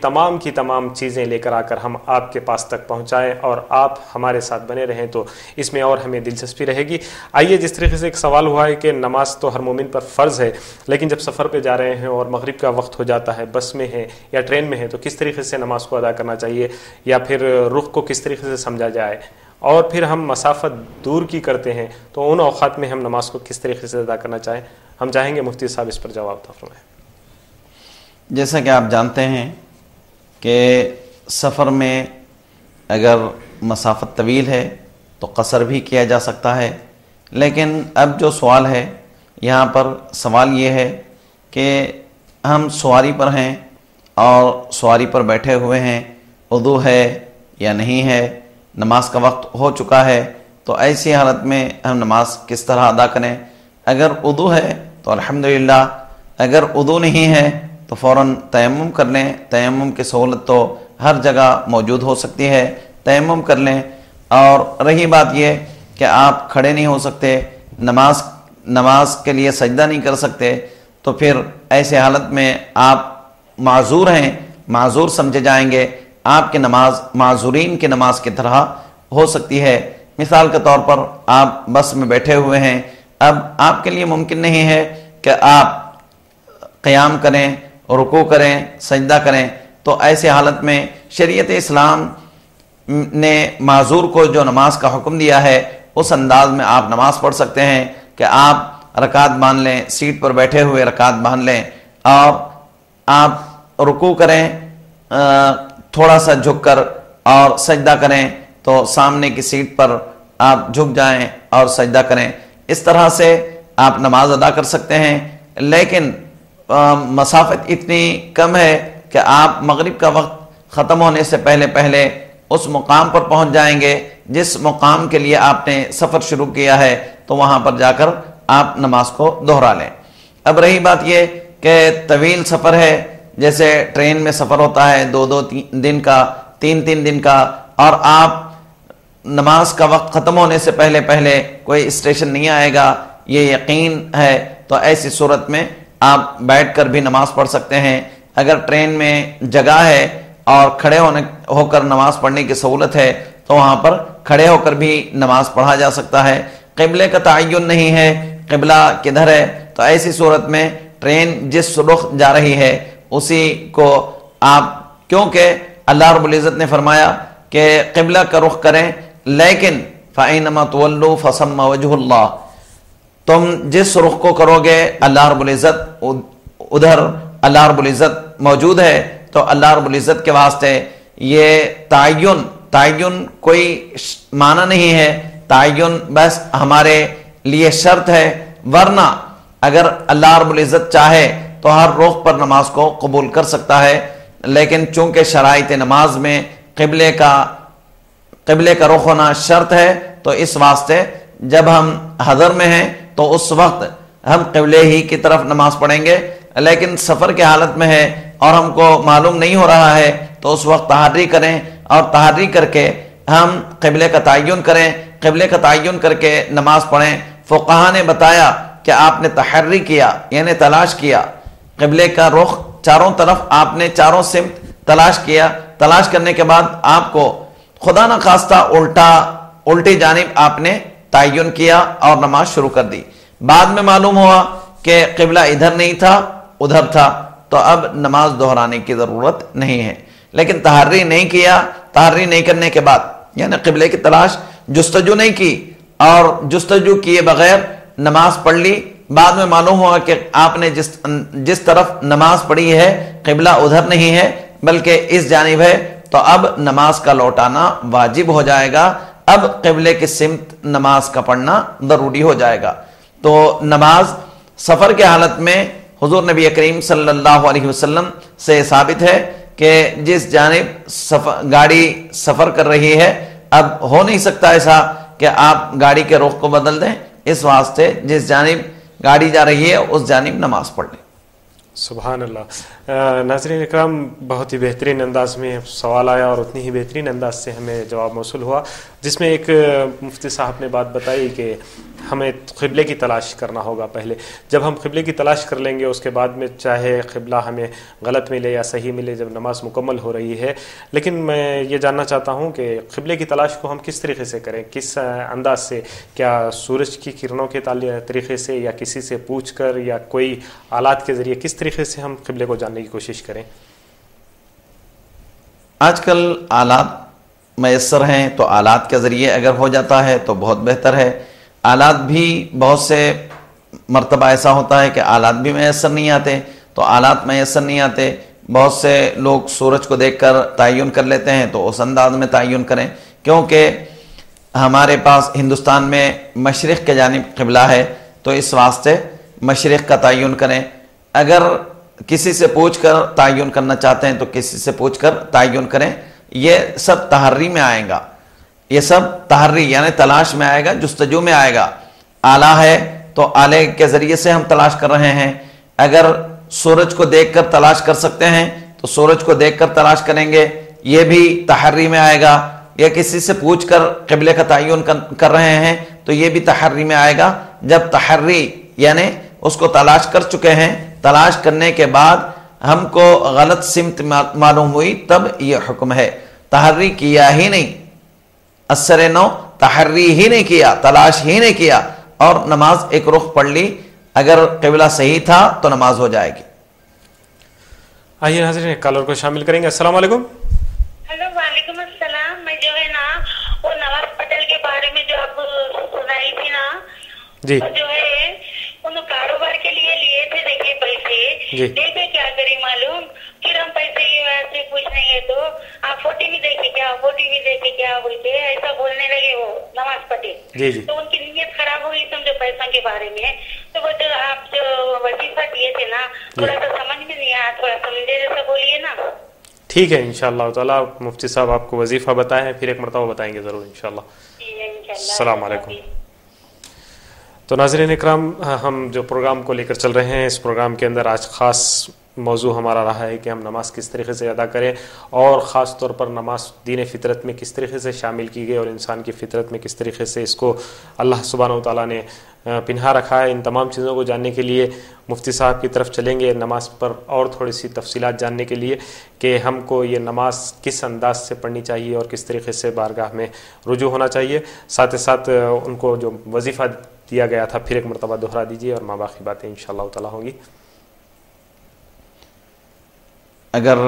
تمام چیزیں لے کر آ کر ہم آپ کے پاس تک پہنچائیں اور آپ ہمارے ساتھ بنے رہیں تو اس میں اور ہمیں دلچسپی رہے گی. آئیے، جس طریقے سے ایک سوال ہوا ہے کہ نماز تو ہر مومن پر فرض ہے لیکن جب سفر پہ جا رہے ہیں اور مغرب کا وقت ہو جاتا ہے، بس میں ہیں یا ٹرین میں ہیں، تو کس طریقے سے نماز کو ادا کرنا چاہیے یا پھر رخ کو کس طریقے سے سمجھا جائے، اور پھر ہم مسافت دور کی کرتے ہیں تو ان اوقات میں ہم نماز کو کس طریقے سے ادا کرنا چاہیں. ہم چاہیں گے مفتی صاحب اس پر جواب عطا فرمائیں. جیسا کہ آپ جانتے ہیں کہ سفر میں اگر مسافت طویل ہے تو قصر بھی کیا جا سکتا ہے، لیکن اب جو سوال ہے یہاں پر سوال یہ ہے کہ ہم سواری پر ہیں اور سواری پر بیٹھے ہوئے ہیں، وضو ہے یا نہیں ہے، نماز کا وقت ہو چکا ہے، تو ایسی حالت میں ہم نماز کس طرح ادا کریں. اگر وضو ہے تو الحمدللہ، اگر وضو نہیں ہے تو فوراً تیمم کر لیں. تیمم کی سہولت تو ہر جگہ موجود ہو سکتی ہے، تیمم کر لیں. اور رہی بات یہ کہ آپ کھڑے نہیں ہو سکتے، نماز کے لیے سجدہ نہیں کر سکتے، تو پھر ایسے حالت میں آپ معذور ہیں، معذور سمجھے جائیں گے. آپ کی نماز معذورین کی نماز کی طرح ہو سکتی ہے. مثال کے طور پر آپ بس میں بیٹھے ہوئے ہیں، اب آپ کے لیے ممکن نہیں ہے کہ آپ قیام کریں، رکوع کریں، سجدہ کریں، تو ایسے حالت میں شریعت اسلام نے معذور کو جو نماز کا حکم دیا ہے اس انداز میں آپ نماز پڑھ سکتے ہیں کہ آپ رکعت باندھ لیں، سیٹ پر بیٹھے ہوئے رکعت باندھ لیں اور آپ رکوع کریں تھوڑا سا جھک کر اور سجدہ کریں تو سامنے کی سیٹ پر آپ جھک جائیں اور سجدہ کریں. اس طرح سے آپ نماز ادا کر سکتے ہیں. لیکن مسافت اتنی کم ہے کہ آپ مغرب کا وقت ختم ہونے سے پہلے اس مقام پر پہنچ جائیں گے جس مقام کے لیے آپ نے سفر شروع کیا ہے، تو وہاں پر جا کر آپ نماز کو دہرا لیں. اب رہی بات یہ کہ طویل سفر ہے، جیسے ٹرین میں سفر ہوتا ہے 2-2 دن کا، 3-3 دن کا، اور آپ نماز کا وقت ختم ہونے سے پہلے کوئی اسٹیشن نہیں آئے گا، یہ یقین ہے، تو ایسی صورت میں آپ بیٹھ کر بھی نماز پڑھ سکتے ہیں. اگر ٹرین میں جگہ ہے اور کھڑے ہو کر نماز پڑھنے کی سہولت ہے تو وہاں پر کھڑے ہو کر بھی نماز پڑھا جا سکتا ہے. قبلے کا تعین نہیں ہے، قبلہ کدھر ہے، تو ایسی صورت میں ٹرین جس رخ جا رہی ہے اسی کو آپ، کیونکہ اللہ رب العزت نے فرمایا کہ قبلہ کا رخ کریں، لیکن فَإِنَّمَا تُوَلُّوا فَثَمَّ وَجْهُ اللَّهِ، تم جس رخ کو کرو گے اللہ رب العزت ادھر اللہ رب العزت موجود ہے. تو اللہ رب العزت کے واسطے یہ تعین کوئی معنی نہیں ہے، تعین بس ہمارے لیے شرط ہے، ورنہ اگر اللہ رب العزت چاہے تو ہر رخ پر نماز کو قبول کر سکتا ہے. لیکن چونکہ شرائط نماز میں قبلے کا رخ ہونا شرط ہے تو اس واسطے جب ہم حضر میں ہیں تو اس وقت ہم قبلے ہی کی طرف نماز پڑھیں گے، لیکن سفر کے حالت میں ہے اور ہم کو معلوم نہیں ہو رہا ہے تو اس وقت تحری کریں اور تحری کر کے ہم قبلے کا تعین کریں، قبلے کا تعین کر کے نماز پڑھیں۔ فقہا نے بتایا کہ آپ نے تحری کیا یعنی تلاش کیا، قبلے کا رخ چاروں طرف آپ نے چاروں سمت تلاش کیا، تلاش کرنے کے بعد آپ کو خدا نہ خواستہ الٹی جانب آپ نے تعین کیا اور نماز شروع کر دی۔ بعد میں معلوم ہوا کہ قبلہ ادھر نہیں تھا ادھر تھا، تو اب نماز دہرانے کی ضرورت نہیں ہے۔ لیکن تحری نہیں کیا، تحری نہیں کرنے کے بعد یعنی قبلے کی تلاش جستجو نہیں کی اور جستجو کیے بغیر نماز پڑھ لی، بعد میں معلوم ہوا کہ آپ نے جس طرف نماز پڑھی ہے قبلہ ادھر نہیں ہے بلکہ اس جانب ہے، تو اب نماز کا لوٹانا واجب ہو جائے گا، اب قبلے کی سمت نماز کا پڑھنا ضروری ہو جائے گا۔ تو نماز سفر کے حالت میں حضور نبی کریم صلی اللہ علیہ وسلم سے ثابت ہے کہ جس جانب گاڑی سفر کر رہی ہے، اب ہو نہیں سکتا ایسا کہ آپ گاڑی کے رخ کو بدل دیں، اس واسطے جس جانب گاڑی جا رہی ہے اس جانب نماز پڑھ لیں۔ سبحان اللہ۔ ناظرین اکرام، بہت ہی بہترین انداز میں سوال آیا اور اتنی ہی بہترین انداز سے ہمیں جواب موصول ہوا، جس میں ایک مفتی صاحب نے بات بتائی کہ ہمیں قبلے کی تلاش کرنا ہوگا پہلے۔ جب ہم قبلے کی تلاش کر لیں گے اس کے بعد میں چاہے قبلہ ہمیں غلط ملے یا صحیح ملے جب نماز مکمل ہو رہی ہے، لیکن میں یہ جاننا چاہتا ہوں کہ قبلے کی تلاش کو ہم کس طریقے سے کریں، کس انداز سے؟ کیا سورج کی کرنوں کے طریقے سے یا کسی سے پوچھ کر یا کوئی آلات کے ذریعے، کس طریقے سے ہم قبلے کو جاننے کی کوشش کریں؟ آج کل آلات میسر ہیں تو آلات کے ذریعے اگر ہو جاتا ہے تو بہت بہتر ہے۔ آلات بھی بہت سے مرتبہ ایسا ہوتا ہے کہ آلات بھی میسر نہیں آتے، تو آلات میسر نہیں آتے، بہت سے لوگ سورج کو دیکھ کر تعین کر لیتے ہیں تو اس انداز میں تعین کریں، کیونکہ ہمارے پاس ہندوستان میں مشرق کے جانب قبلہ ہے تو اس واسطے مشرق کا تعین کریں۔ اگر کسی سے پوچھ کر تعین کرنا چاہتے ہیں تو کسی سے پوچھ کر تعین کریں۔ یہ سب تحری میں آئے گا، یہ سب تحری یعنی تلاش میں آئے گا، جستجو میں آئے گا۔ آلہ ہے تو آلے کے ذریعے سے ہم تلاش کر رہے ہیں۔ اگر سورج کو دیکھ کر تلاش کر سکتے ہیں تو سورج کو دیکھ کر تلاش کریں گے، یہ بھی تحری میں آئے گا۔ یا کسی سے پوچھ کر قبلے کا تعین کر رہے ہیں تو یہ بھی تحری میں آئے گا۔ جب تحری یعنی اس کو تلاش کر چکے ہیں، تلاش کرنے کے بعد ہم کو غلط سمت معلوم ہوئی، تب یہ حکم ہے۔ تحری کیا ہی نہیں، اثر نو تحری ہی نہیں کیا، تلاش ہی نہیں کیا اور نماز ایک رخ پڑھ لی، اگر قبلہ صحیح تھا تو نماز ہو جائے گی۔ آئیے ناظرین ایک کالر کو شامل کریں گے۔ السلام علیکم۔ ہیلو، وعلیکم السلام۔ میں جو ہے نا وہ نواز پٹیل کے بارے میں جو آپ سنائی تھی نا، جی جو ہے ان کاروبار کے لیے لیے تھے دیکھے پیسے، لے کے کیا کری معلوم، پھر ہم پیسے ایسے کچھ نہیں ہے تو آپ فوٹی بھی دیکھے کیا، فوٹی بھی دیکھے کیا بول کے ایسا بولنے لگے وہ نواز پٹیل۔ تو ان کی نیت خراب ہوئی سمجھو پیسوں کے بارے میں۔ تو وہ جو آپ جو وظیفہ دیے تھے نا، تھوڑا سا سمجھ میں نہیں آیا، تھوڑا سمجھے جیسا بولیے نا۔ ٹھیک ہے، انشاءاللہ تعالیٰ مفتی صاحب آپ کو وظیفہ بتائیں، پھر ایک مرتبہ بتائیں گے ضرور انشاءاللہ۔ السلام علیکم۔ تو ناظرین اکرام، ہم جو پروگرام کو لے کر چل رہے ہیں، اس پروگرام کے اندر آج خاص موضوع ہمارا رہا ہے کہ ہم نماز کس طریقے سے ادا کریں، اور خاص طور پر نماز دین فطرت میں کس طریقے سے شامل کی گئی اور انسان کی فطرت میں کس طریقے سے اس کو اللہ سبحانہ و تعالیٰ نے پنہا رکھا ہے۔ ان تمام چیزوں کو جاننے کے لیے مفتی صاحب کی طرف چلیں گے نماز پر اور تھوڑی سی تفصیلات جاننے کے لیے کہ ہم کو یہ نماز کس انداز سے پڑھنی چاہیے اور کس طریقے سے بارگاہ میں رجوع ہونا چاہیے۔ ساتھ ہی ساتھ ان کو جو وظیفہ دیا گیا تھا پھر ایک مرتبہ دہرا دیجیے اور باقی باتیں انشاءاللہ تعالیٰ ہوں گی۔ اگر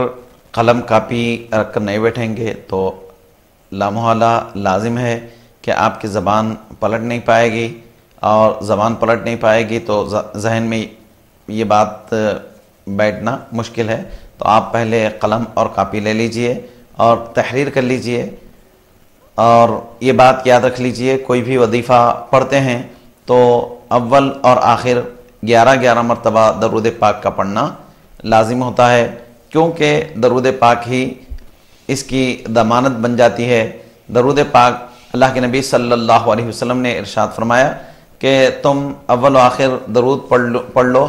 قلم کاپی رکھ کر نہیں بیٹھیں گے تو لامحالہ لازم ہے کہ آپ کی زبان پلٹ نہیں پائے گی، اور زبان پلٹ نہیں پائے گی تو ذہن میں یہ بات بیٹھنا مشکل ہے۔ تو آپ پہلے قلم اور کاپی لے لیجئے اور تحریر کر لیجئے، اور یہ بات یاد رکھ لیجئے کوئی بھی وظیفہ پڑھتے ہیں تو اول اور آخر 11 مرتبہ درود پاک کا پڑھنا لازم ہوتا ہے، کیونکہ درود پاک ہی اس کی ضمانت بن جاتی ہے۔ درود پاک اللہ کے نبی صلی اللہ علیہ وسلم نے ارشاد فرمایا کہ تم اول و آخر درود پڑھ لو،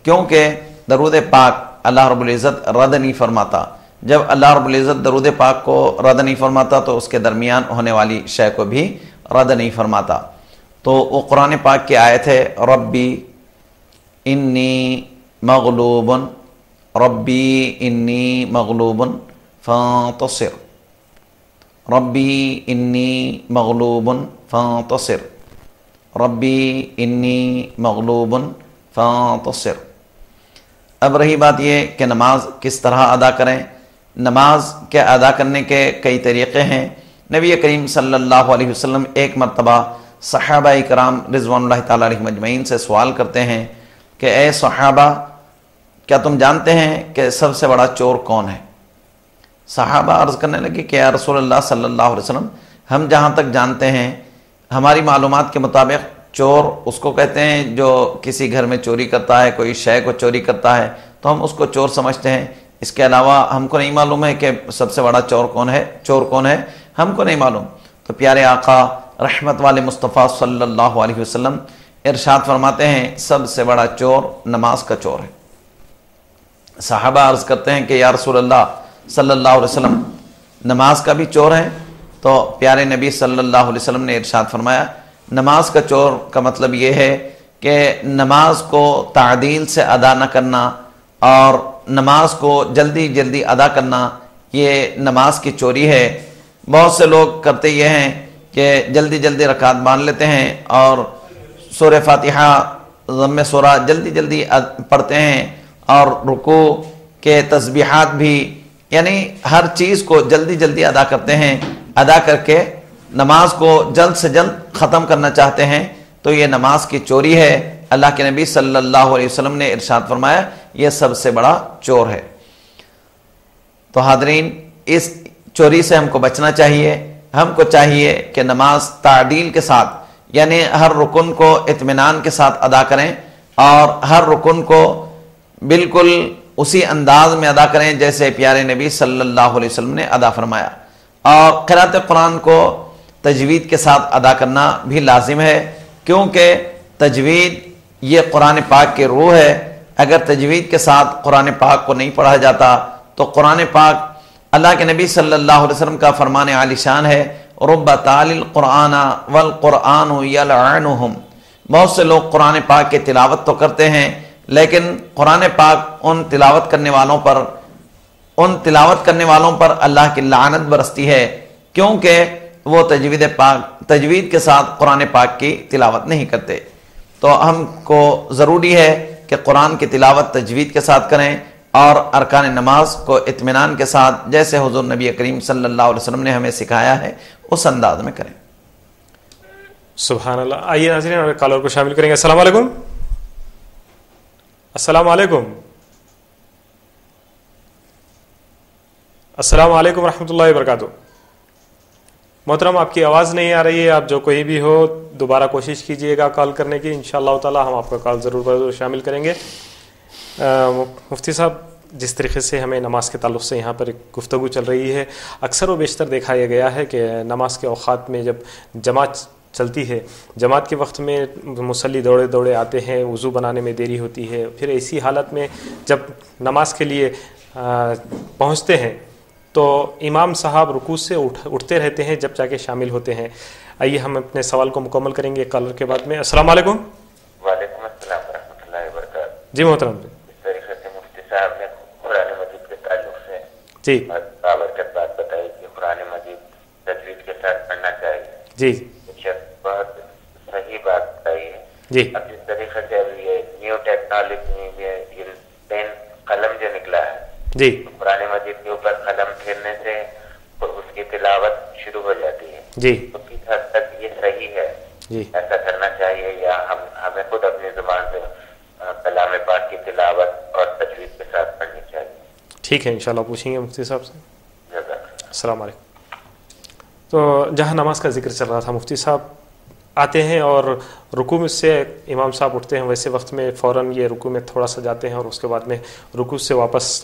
کیونکہ درود پاک اللہ رب العزت رد نہیں فرماتا. جب اللہ رب العزت درود پاک کو رد نہیں فرماتا تو اس کے درمیان ہونے والی شے کو بھی رد نہیں فرماتا. تو وہ قرآن پاک کی آیت ہے ربی انی مغلوب، ربی انی مغلوب فانتصر، ربی انی مغلوب فانتصر، ربی انی مغلوب فانتصر. اب رہی بات یہ کہ نماز کس طرح ادا کریں. نماز کے ادا کرنے کے کئی طریقے ہیں. نبی کریم صلی اللہ علیہ وسلم ایک مرتبہ صحابہ کرام رضوان اللہ تعالیٰ علیہم اجمعین سے سوال کرتے ہیں کہ اے صحابہ، کیا تم جانتے ہیں کہ سب سے بڑا چور کون ہے؟ صحابہ عرض کرنے لگے کہ یا رسول اللہ صلی اللہ علیہ وسلم، ہم جہاں تک جانتے ہیں ہماری معلومات کے مطابق چور اس کو کہتے ہیں جو کسی گھر میں چوری کرتا ہے، کوئی شے کو چوری کرتا ہے تو ہم اس کو چور سمجھتے ہیں. اس کے علاوہ ہم کو نہیں معلوم ہے کہ سب سے بڑا چور کون ہے، ہم کو نہیں معلوم. تو پیارے آقا رحمت والے مصطفیٰ صلی اللہ علیہ وسلم ارشاد فرماتے ہیں سب سے بڑا چور نماز کا چور ہے. صحابہ عرض کرتے ہیں کہ یا رسول اللہ صلی اللہ علیہ وسلم، نماز کا بھی چور ہے؟ تو پیارے نبی صلی اللہ علیہ وسلم نے ارشاد فرمایا نماز کا چور کا مطلب یہ ہے کہ نماز کو تعدیل سے ادا نہ کرنا اور نماز کو جلدی جلدی ادا کرنا، یہ نماز کی چوری ہے. بہت سے لوگ کرتے یہ ہیں کہ جلدی جلدی رکعت باندھ لیتے ہیں اور سورہ فاتحہ ضم سورہ جلدی جلدی پڑھتے ہیں اور رکوع کے تسبیحات بھی، یعنی ہر چیز کو جلدی جلدی ادا کرتے ہیں. ادا کر کے نماز کو جلد سے جلد ختم کرنا چاہتے ہیں تو یہ نماز کی چوری ہے. اللہ کے نبی صلی اللہ علیہ وسلم نے ارشاد فرمایا یہ سب سے بڑا چور ہے. تو حاضرین، اس چوری سے ہم کو بچنا چاہیے. ہم کو چاہیے کہ نماز تعدیل کے ساتھ، یعنی ہر رکن کو اطمینان کے ساتھ ادا کریں اور ہر رکن کو بالکل اسی انداز میں ادا کریں جیسے پیارے نبی صلی اللہ علیہ وسلم نے ادا فرمایا. اور قرأت قرآن کو تجوید کے ساتھ ادا کرنا بھی لازم ہے، کیونکہ تجوید یہ قرآن پاک کی روح ہے. اگر تجوید کے ساتھ قرآن پاک کو نہیں پڑھا جاتا تو قرآن پاک، اللہ کے نبی صلی اللہ علیہ وسلم کا فرمان عالی شان ہے رب تال القرآن والقرآن یلعنہم. بہت سے لوگ قرآن پاک کی تلاوت تو کرتے ہیں لیکن قرآن پاک ان تلاوت کرنے والوں پر اللہ کی لعنت برستی ہے، کیونکہ وہ تجوید کے ساتھ قرآن پاک کی تلاوت نہیں کرتے. تو ہم کو ضروری ہے کہ قرآن کی تلاوت تجوید کے ساتھ کریں اور ارکان نماز کو اطمینان کے ساتھ جیسے حضور نبی کریم صلی اللہ علیہ وسلم نے ہمیں سکھایا ہے اس انداز میں کریں. سبحان اللہ. آئیے ناظرین اور کالر کو شامل کریں گے. السلام علیکم. السلام علیکم. السلام علیکم ورحمۃ اللہ وبرکاتہ. محترم، آپ کی آواز نہیں آ رہی ہے. آپ جو کوئی بھی ہو دوبارہ کوشش کیجئے گا کال کرنے کی. انشاءاللہ تعالی ہم آپ کا کال ضرور شامل کریں گے. مفتی صاحب، جس طریقے سے ہمیں نماز کے تعلق سے یہاں پر ایک گفتگو چل رہی ہے، اکثر و بیشتر دیکھا یہ گیا ہے کہ نماز کے اوقات میں جب جماعت چلتی ہے، جماعت کے وقت میں مصلی دوڑے دوڑے آتے ہیں، وضو بنانے میں دیری ہوتی ہے. پھر ایسی حالت میں جب نماز کے لیے پہنچتے ہیں تو امام صاحب رکوع سے اٹھتے رہتے ہیں جب جا کے شامل ہوتے ہیں. آئیے ہم اپنے سوال کو مکمل کریں گے کالر کے بعد میں. السلام علیکم. وعلیکم السلام ورحمۃ اللہ وبرکاتہ. جی محترم. اس طریقے سے مفتی صاحب نے قرآن مجید کے تعلق سے جی بابرکت بات بتائی کہ قرآن مجید تجوید کے ساتھ پڑھنا چاہیے. جی بہت صحیح بات بتائی ہے. جی اب جس طریقے سے ابھی یہ نیو ٹیکنالوجی میں یہ پین قلم جو نکلا ہے، جی قرآن مجید کے اوپر قلم پھیرنے سے اس کی تلاوت شروع ہو جاتی ہے. جی تو کس حد تک یہ صحیح ہے؟ جی ایسا کرنا چاہیے یا ہمیں خود اپنی زبان سے کلام پاک کی تلاوت اور تجوید کے ساتھ پڑھنی چاہیے؟ ٹھیک ہے، انشاءاللہ پوچھیں گے مفتی صاحب سے. جزاک اللہ. السلام علیکم. تو جہاں نماز کا ذکر چل رہا تھا، مفتی صاحب آتے ہیں اور رکوع سے امام صاحب اٹھتے ہیں، ویسے وقت میں فوراً یہ رکوع میں تھوڑا سا جاتے ہیں اور اس کے بعد میں رکوع سے واپس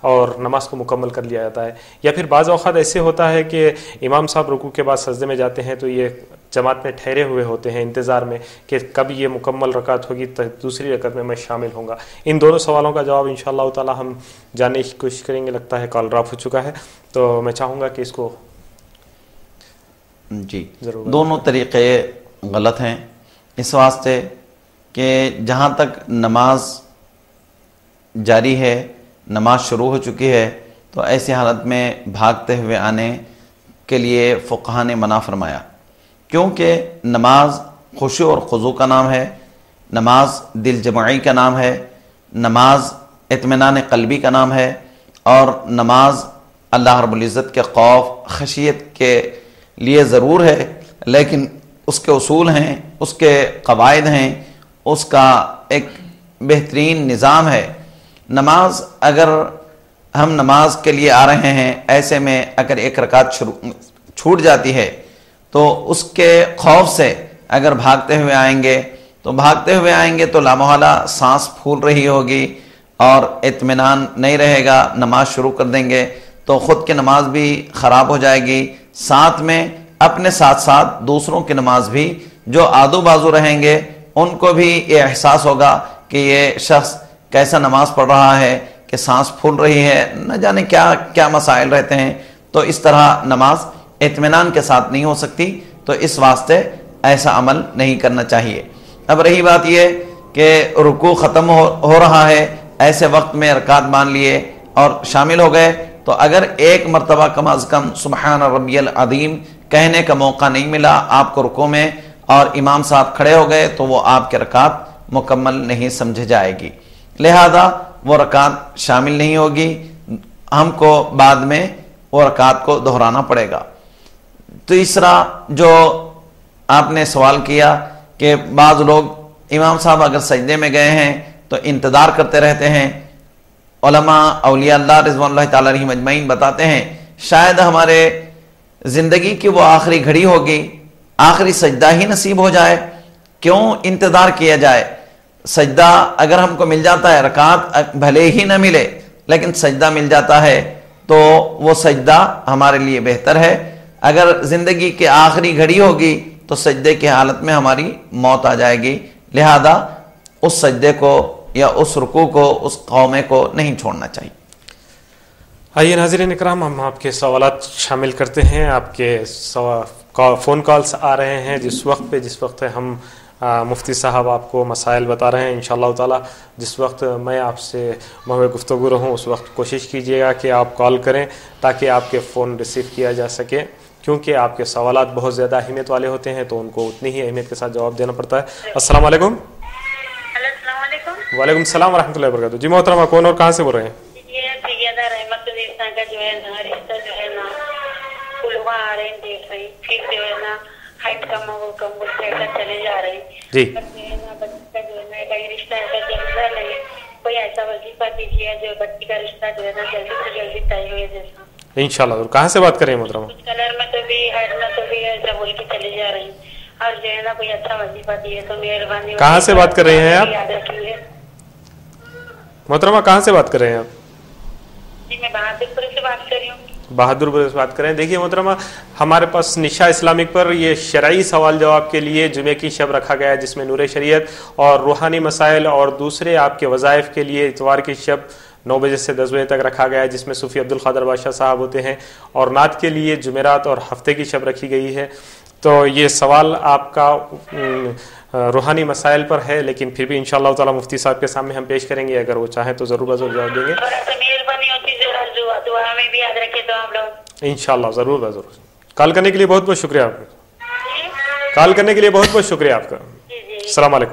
اور نماز کو مکمل کر لیا جاتا ہے. یا پھر بعض اوقات ایسے ہوتا ہے کہ امام صاحب رکوع کے بعد سجدے میں جاتے ہیں تو یہ جماعت میں ٹھہرے ہوئے ہوتے ہیں انتظار میں کہ کب یہ مکمل رکعت ہوگی دوسری رکعت میں شامل ہوں گا. ان دونوں سوالوں کا جواب انشاءاللہ تعالی ہم جاننے کی کوشش کریں گے. لگتا ہے کال ڈراپ ہو چکا ہے تو میں چاہوں گا کہ اس کو جی دونوں طریقے غلط ہیں اس واسطے کہ جہاں تک نماز جاری ہے، نماز شروع ہو چکی ہے، تو ایسی حالت میں بھاگتے ہوئے آنے کے لیے فقہاء نے منع فرمایا، کیونکہ نماز خشوع اور خضوع کا نام ہے، نماز دل جمعی کا نام ہے، نماز اطمینان قلبی کا نام ہے، اور نماز اللہ رب العزت کے خوف خشیت کے لیے ضرور ہے، لیکن اس کے اصول ہیں، اس کے قواعد ہیں، اس کا ایک بہترین نظام ہے. نماز اگر ہم نماز کے لیے آ رہے ہیں، ایسے میں اگر ایک رکعت چھوٹ جاتی ہے تو اس کے خوف سے اگر بھاگتے ہوئے آئیں گے تو لامحالہ سانس پھول رہی ہوگی اور اطمینان نہیں رہے گا. نماز شروع کر دیں گے تو خود کی نماز بھی خراب ہو جائے گی، ساتھ میں اپنے ساتھ ساتھ دوسروں کی نماز بھی جو آدو بازو رہیں گے ان کو بھی یہ احساس ہوگا کہ یہ شخص کیسا نماز پڑھ رہا ہے کہ سانس پھول رہی ہے، نہ جانے کیا کیا مسائل رہتے ہیں. تو اس طرح نماز اطمینان کے ساتھ نہیں ہو سکتی، تو اس واسطے ایسا عمل نہیں کرنا چاہیے. اب رہی بات یہ کہ رکوع ختم ہو رہا ہے، ایسے وقت میں رکعت مان لیے اور شامل ہو گئے، تو اگر ایک مرتبہ کم از کم سبحان ربی العظیم کہنے کا موقع نہیں ملا آپ کو رکوع میں اور امام صاحب کھڑے ہو گئے تو وہ آپ کے رکعت مکمل نہیں سمجھے جائے گی، لہذا وہ رکعت شامل نہیں ہوگی، ہم کو بعد میں وہ رکعت کو دہرانا پڑے گا. تیسرا جو آپ نے سوال کیا کہ بعض لوگ امام صاحب اگر سجدے میں گئے ہیں تو انتظار کرتے رہتے ہیں. علماء اولیاء اللہ رضوان اللہ تعالی علیہم اجمعین بتاتے ہیں شاید ہمارے زندگی کی وہ آخری گھڑی ہوگی، آخری سجدہ ہی نصیب ہو جائے، کیوں انتظار کیا جائے؟ سجدہ اگر ہم کو مل جاتا ہے، رکعت بھلے ہی نہ ملے لیکن سجدہ مل جاتا ہے تو وہ سجدہ ہمارے لیے بہتر ہے. اگر زندگی کی آخری گھڑی ہوگی تو سجدے کی حالت میں ہماری موت آ جائے گی، لہذا اس سجدے کو یا اس رکوع کو، اس قومے کو نہیں چھوڑنا چاہیے. آئیے ناظرین اکرام، ہم آپ کے سوالات شامل کرتے ہیں. آپ کے فون کالز آ رہے ہیں جس وقت ہم مفتی صاحب آپ کو مسائل بتا رہے ہیں. انشاءاللہ تعالی جس وقت میں آپ سے محو گفتگو رہوں اس وقت کوشش کیجیے گا کہ آپ کال کریں تاکہ آپ کے فون ریسیو کیا جا سکے، کیونکہ آپ کے سوالات بہت زیادہ اہمیت والے ہوتے ہیں تو ان کو اتنی ہی اہمیت کے ساتھ جواب دینا پڑتا ہے. السلام علیکم. وعلیکم السلام ورحمۃ اللہ وبرکاتہ. جی محترمہ، کون اور کہاں سے بول رہے ہیں؟ جی انشاءاللہ ضرور. کہاں سے بات کر رہے ہیں محترمہ؟ کلر میں تو بھی ہیڈ میں تو بھی ایسا بول کے چلے جا رہی اور جو ہے نا کوئی اچھا وظیفہ دیے تو مہربانی. کہاں سے بات کر رہے ہیں آپ محترمہ؟ کہاں سے بات کر رہے ہیں آپ؟ جی میں بہادر پور سے بات کر رہی ہوں. بہادر پور سے بات کریں. دیکھیے محترمہ، ہمارے پاس نشا اسلامک پر یہ شرعی سوال جواب کے لیے جمعے کی شب رکھا گیا ہے جس میں نور شریعت اور روحانی مسائل اور دوسرے آپ کے وظائف کے لیے اتوار کی شب 9 بجے سے 10 بجے تک رکھا گیا ہے جس میں صوفی عبد القادر بادشاہ صاحب ہوتے ہیں، اور نعت کے لیے جمعرات اور ہفتے کی شب رکھی گئی ہے. تو یہ سوال آپ کا روحانی مسائل پر ہے، لیکن پھر بھی انشاءاللہ تعالی مفتی صاحب کے سامنے ہم پیش کریں گے، اگر وہ چاہیں تو ضرور جواب دیں گے. انشاءاللہ ضرور. کال کرنے کے لیے بہت بہت شکریہ آپ کا. کال کرنے کے لیے بہت بہت شکریہ آپ کا. السلام علیکم.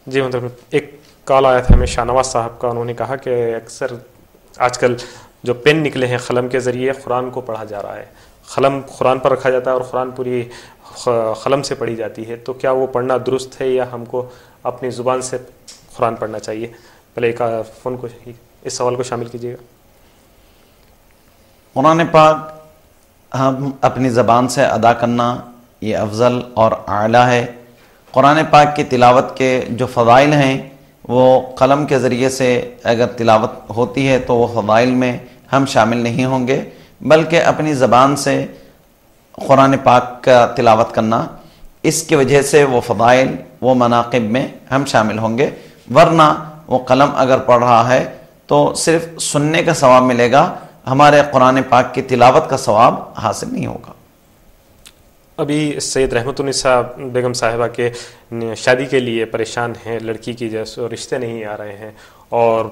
جی مطلب ایک کال آیا تھا ہمیں شاہ نواز صاحب کا، انہوں نے کہا کہ اکثر آج کل جو پین نکلے ہیں قلم کے ذریعے قرآن کو پڑھا جا رہا ہے، قلم قرآن پر رکھا جاتا ہے اور قرآن پوری قلم سے پڑھی جاتی ہے، تو کیا وہ پڑھنا درست ہے یا ہم کو اپنی زبان سے قرآن پڑھنا چاہیے؟ پہلے ایک فون کو اس سوال کو شامل کیجیے گا. قرآن پاک ہم اپنی زبان سے ادا کرنا یہ افضل اور اعلیٰ ہے. قرآن پاک کی تلاوت کے جو فضائل ہیں وہ قلم کے ذریعے سے اگر تلاوت ہوتی ہے تو وہ فضائل میں ہم شامل نہیں ہوں گے، بلکہ اپنی زبان سے قرآن پاک کا تلاوت کرنا، اس کی وجہ سے وہ فضائل، وہ مناقب میں ہم شامل ہوں گے. ورنہ وہ قلم اگر پڑھ رہا ہے تو صرف سننے کا ثواب ملے گا، ہمارے قرآن پاک کی تلاوت کا ثواب حاصل نہیں ہوگا. ابھی سید رحمت النساء بیگم صاحبہ کے شادی کے لیے پریشان ہیں، لڑکی کی جیسے رشتے نہیں آ رہے ہیں اور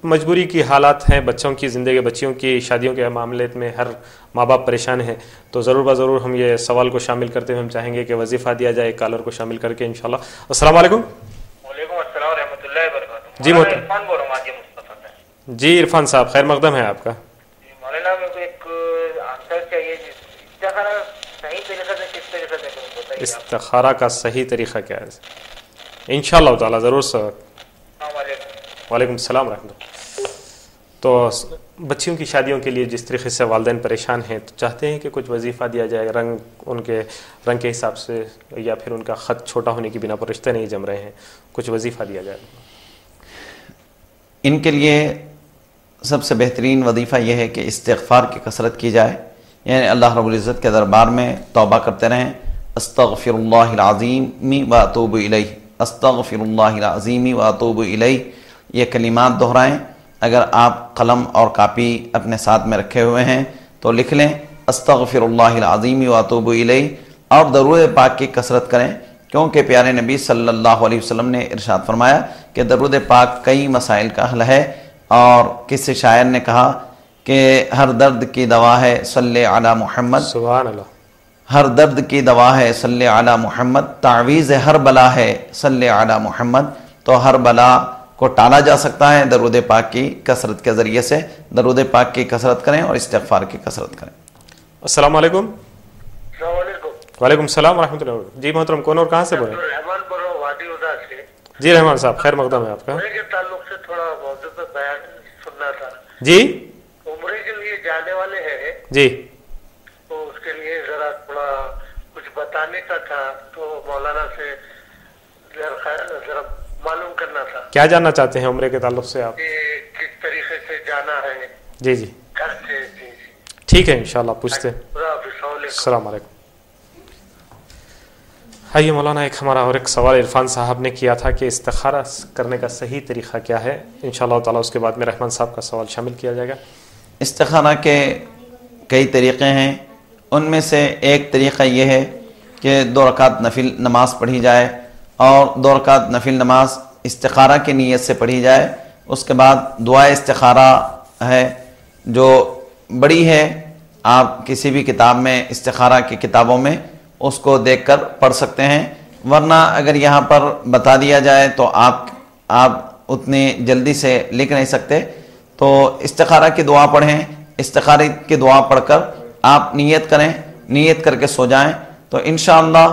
مجبوری کی حالات ہیں، بچوں کی زندگی، بچیوں کی شادیوں کے معاملے میں ہر ماں باپ پریشان ہیں. تو ضرور ضرور ہم یہ سوال کو شامل کرتے ہوئے ہم چاہیں گے کہ وظیفہ دیا جائے کالر کو شامل کر کے انشاءاللہ. السلام علیکم. وعلیکم السلام ورحمۃ اللہ وبرکاتہ. جی محترم. عرفان بول رہا ہوں مصطفیٰ سے. جی عرفان صاحب، خیر مقدم ہے آپ کا. مولانا میرے کو ایک آنسر چاہیے، استخارہ صحیح طریقے سے کس طریقے سے کروں بتائیے. استخارہ کا صحیح طریقہ کیا ہے؟ انشاءاللہ تعالی ضرور سر. السلام علیکم. وعلیکم السلام ورحمۃ اللہ. تو بچیوں کی شادیوں کے لیے جس طریقے سے والدین پریشان ہیں تو چاہتے ہیں کہ کچھ وظیفہ دیا جائے، ان کے رنگ کے حساب سے یا پھر ان کا خط چھوٹا ہونے کی بنا پر رشتے نہیں جم رہے ہیں، کچھ وظیفہ دیا جائے. ان کے لیے سب سے بہترین وظیفہ یہ ہے کہ استغفار کی کثرت کی جائے، یعنی اللہ رب العزت کے دربار میں توبہ کرتے رہیں. استغفر اللہ العظیم و اتوب الیہ، استغفر اللہ العظیم و اتوب الیہ، یہ کلمات دہرائیں. اگر آپ قلم اور کاپی اپنے ساتھ میں رکھے ہوئے ہیں تو لکھ لیں استغفر اللہ العظیم و اتوب الیہ، اور درود پاک کی کثرت کریں، کیونکہ پیارے نبی صلی اللہ علیہ وسلم نے ارشاد فرمایا کہ درود پاک کئی مسائل کا حل ہے. اور کسی شاعر نے کہا کہ ہر درد کی دوا ہے صلی علی محمد، سبحان اللہ، ہر درد کی دوا ہے صلی علی محمد، تعویذ ہر بلا ہے صلی علی محمد. تو ہر بلا کو ٹالا جا سکتا ہے درود پاک کی کثرت کے ذریعے سے. درود پاک کی کثرت کریں اور استغفار کی کثرت کریں. السلام علیکم. السلام علیکم. وعلیکم السلام ورحمۃ اللہ. جی محترم، کون اور کہاں سے بول رہے ہیں؟ رحمان بول رہا ہوں وادی ادا سے. جی رحمان صاحب، خیر مقدم ہے آپ کا. عمرے کے تعلق سے تھوڑا موضوع پہ بیان سننا تھا. جی عمرے کے لیے جانے والے ہیں جی تو اس کے لیے ذرا تھوڑا کچھ بتانے کا تھا، تو مولانا سے ذرا معلوم کرنا تھا. کیا جاننا چاہتے ہیں عمرے کے تعلق سے آپ؟ کہ کس طریقے سے جانا ہے جی جی گھر سے. جی ٹھیک ہے انشاءاللہ پوچھتے ہیں. خدا حافظ. السلام علیکم. السلام علیکم. آئیے مولانا، ایک ہمارا اور ایک سوال عرفان صاحب نے کیا تھا کہ استخارہ کرنے کا صحیح طریقہ کیا ہے. انشاءاللہ تعالی اس کے بعد میں رحمان صاحب کا سوال شامل کیا جائے گا. استخارہ کے کئی طریقے ہیں، ان میں سے ایک طریقہ یہ ہے کہ 2 رکعت نفل نماز پڑھی جائے، اور 2 رکعت نفل نماز استخارہ کی نیت سے پڑھی جائے. اس کے بعد دعا استخارہ ہے جو بڑی ہے، آپ کسی بھی کتاب میں استخارہ کی کتابوں میں اس کو دیکھ کر پڑھ سکتے ہیں. ورنہ اگر یہاں پر بتا دیا جائے تو آپ اتنی جلدی سے لکھ نہیں سکتے، تو استخارہ کی دعا پڑھیں. استخارہ کی دعا پڑھ کر آپ نیت کریں، نیت کر کے سو جائیں. تو انشاءاللہ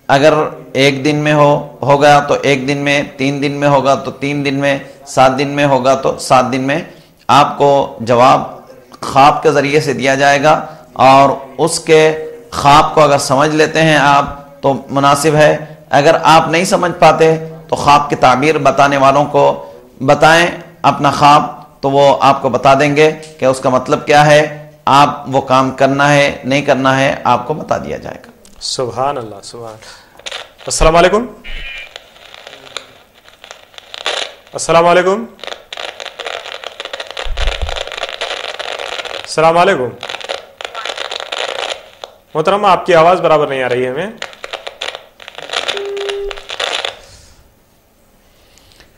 اگر 1 دن میں ہوگا تو 1 دن میں، 3 دن میں ہوگا تو 3 دن میں، 7 دن میں ہوگا تو 7 دن میں آپ کو جواب خواب کے ذریعے سے دیا جائے گا. اور اس کے خواب کو اگر سمجھ لیتے ہیں آپ تو مناسب ہے. اگر آپ نہیں سمجھ پاتے تو خواب کی تعبیر بتانے والوں کو بتائیں اپنا خواب، تو وہ آپ کو بتا دیں گے کہ اس کا مطلب کیا ہے. آپ وہ کام کرنا ہے نہیں کرنا ہے آپ کو بتا دیا جائے گا. سبحان اللہ، سبحان. السلام علیکم. السلام علیکم. السلام علیکم. محترم آپ کی آواز برابر نہیں آ رہی ہے ہمیں.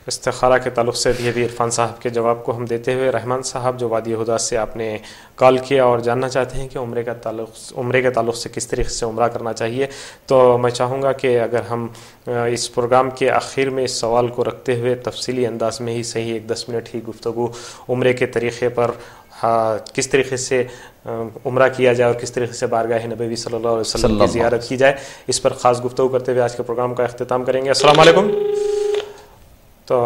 استخارہ کے تعلق سے یہ بھی عرفان صاحب کے جواب کو ہم دیتے ہوئے، رحمان صاحب جو وادی ہدا سے آپ نے کال کیا اور جاننا چاہتے ہیں کہ عمرے کے تعلق سے کس طریقے سے عمرہ کرنا چاہیے، تو میں چاہوں گا کہ اگر ہم اس پروگرام کے آخر میں اس سوال کو رکھتے ہوئے تفصیلی انداز میں ہی صحیح 10 منٹ ہی گفتگو عمرے کے طریقے پر، کس طریقے سے عمرہ کیا جائے اور کس طریقے سے بارگاہ نبوی صلی اللہ علیہ وسلم کی زیارت کی جائے، اس پر خاص گفتگو کرتے ہوئے آج کے پروگرام کا اختتام کریں گے. السلام علیکم. تو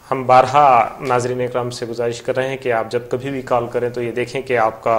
ہم بارہا ناظرین اکرام سے گزارش کر رہے ہیں کہ آپ جب کبھی بھی کال کریں تو یہ دیکھیں کہ آپ کا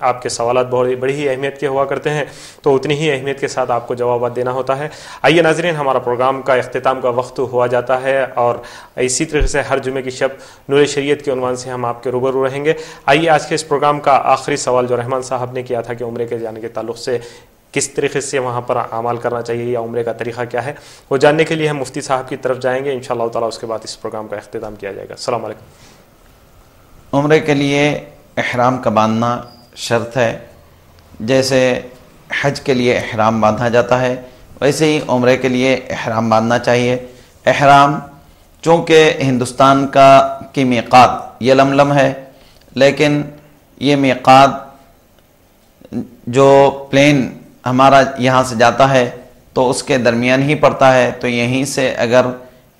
آپ کے سوالات بڑی ہی اہمیت کے ہوا کرتے ہیں، تو اتنی ہی اہمیت کے ساتھ آپ کو جوابات دینا ہوتا ہے. آئیے ناظرین، ہمارا پروگرام کا اختتام کا وقت ہوا جاتا ہے، اور اسی طرح سے ہر جمعے کی شب نور شریعت کے عنوان سے ہم آپ کے روبرو رہیں گے. آئیے آج کے اس پروگرام کا آخری سوال جو رحمان صاحب نے کیا تھا کہ عمرے کے جانے کے تعلق سے کس طریقے سے وہاں پر اعمال کرنا چاہیے یا عمرے کا طریقہ کیا ہے، وہ جاننے کے لیے ہم مفتی صاحب کی طرف جائیں گے انشاءاللہ تعالیٰ. اس کے بعد اس پروگرام کا اختتام کیا جائے گا. السلام علیکم. عمرے کے لیے احرام کا باندھنا شرط ہے. جیسے حج کے لیے احرام باندھا جاتا ہے ویسے ہی عمرے کے لیے احرام باندھنا چاہیے. احرام چونکہ ہندوستان کی میقات یلملم ہے، لیکن یہ میقات جو پلین ہمارا یہاں سے جاتا ہے تو اس کے درمیان ہی پڑتا ہے، تو یہیں سے اگر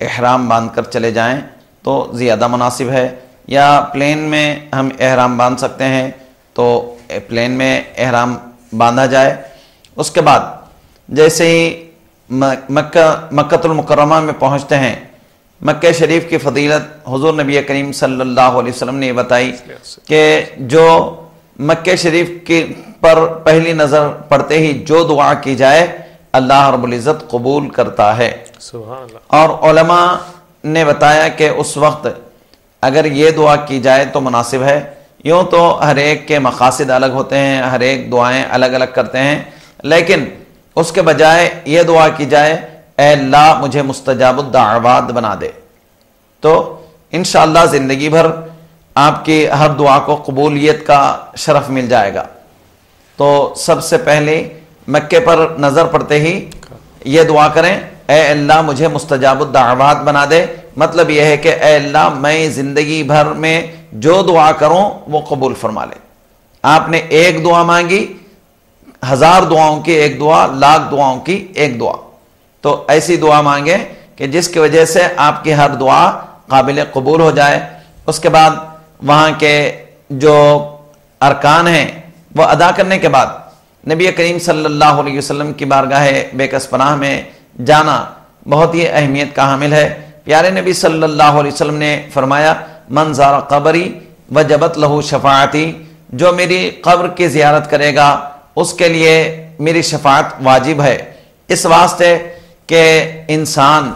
احرام باندھ کر چلے جائیں تو زیادہ مناسب ہے. یا پلین میں ہم احرام باندھ سکتے ہیں تو پلین میں احرام باندھا جائے. اس کے بعد جیسے ہی مکہ المکرمہ میں پہنچتے ہیں، مکہ شریف کی فضیلت حضور نبی کریم صلی اللہ علیہ وسلم نے بتائی کہ جو مکہ شریف کی پر پہلی نظر پڑتے ہی جو دعا کی جائے اللہ رب العزت قبول کرتا ہے. سبحان اللہ. اور علماء نے بتایا کہ اس وقت اگر یہ دعا کی جائے تو مناسب ہے. یوں تو ہر ایک کے مقاصد الگ ہوتے ہیں، ہر ایک دعائیں الگ الگ کرتے ہیں، لیکن اس کے بجائے یہ دعا کی جائے اے اللہ مجھے مستجاب الدعوات بنا دے، تو انشاءاللہ زندگی بھر آپ کی ہر دعا کو قبولیت کا شرف مل جائے گا. تو سب سے پہلے مکے پر نظر پڑتے ہی یہ دعا کریں اے اللہ مجھے مستجاب الدعوات بنا دے. مطلب یہ ہے کہ اے اللہ میں زندگی بھر میں جو دعا کروں وہ قبول فرما لے. آپ نے ایک دعا مانگی، 1000 دعاؤں کی ایک دعا، 1,00,000 دعاؤں کی ایک دعا، تو ایسی دعا مانگیں کہ جس کی وجہ سے آپ کی ہر دعا قابل قبول ہو جائے. اس کے بعد وہاں کے جو ارکان ہیں وہ ادا کرنے کے بعد نبی کریم صلی اللہ علیہ وسلم کی بارگاہ بے کس پناہ میں جانا بہت ہی اہمیت کا حامل ہے. پیارے نبی صلی اللہ علیہ وسلم نے فرمایا من زار قبری وجبت لہو شفاعتی، جو میری قبر کی زیارت کرے گا اس کے لیے میری شفاعت واجب ہے. اس واسطے کہ انسان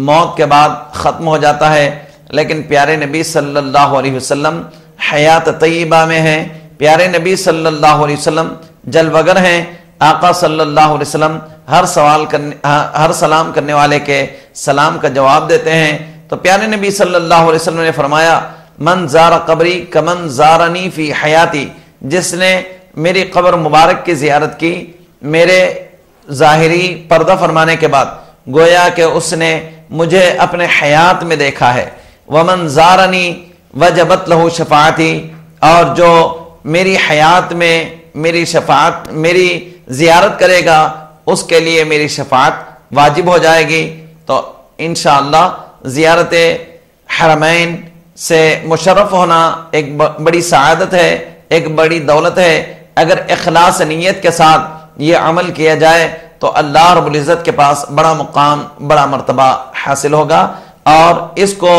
موت کے بعد ختم ہو جاتا ہے، لیکن پیارے نبی صلی اللہ علیہ وسلم حیات طیبہ میں ہیں. پیارے نبی صلی اللہ علیہ وسلم جلوگر ہیں. آقا صلی اللہ علیہ وسلم ہر سلام کرنے والے کے سلام کا جواب دیتے ہیں. تو پیارے نبی صلی اللہ علیہ وسلم نے فرمایا من زار قبری کمن زارنی فی حیاتی، جس نے میری قبر مبارک کی زیارت کی میرے ظاہری پردہ فرمانے کے بعد، گویا کہ اس نے مجھے اپنے حیات میں دیکھا ہے. ومن زارنی وجبت لہو شفاعتی، اور جو میری حیات میں میری زیارت کرے گا اس کے لیے میری شفاعت واجب ہو جائے گی. تو انشاءاللہ زیارت حرمین سے مشرف ہونا ایک بڑی سعادت ہے، ایک بڑی دولت ہے. اگر اخلاص نیت کے ساتھ یہ عمل کیا جائے تو اللہ رب العزت کے پاس بڑا مقام، بڑا مرتبہ حاصل ہوگا. اور اس کو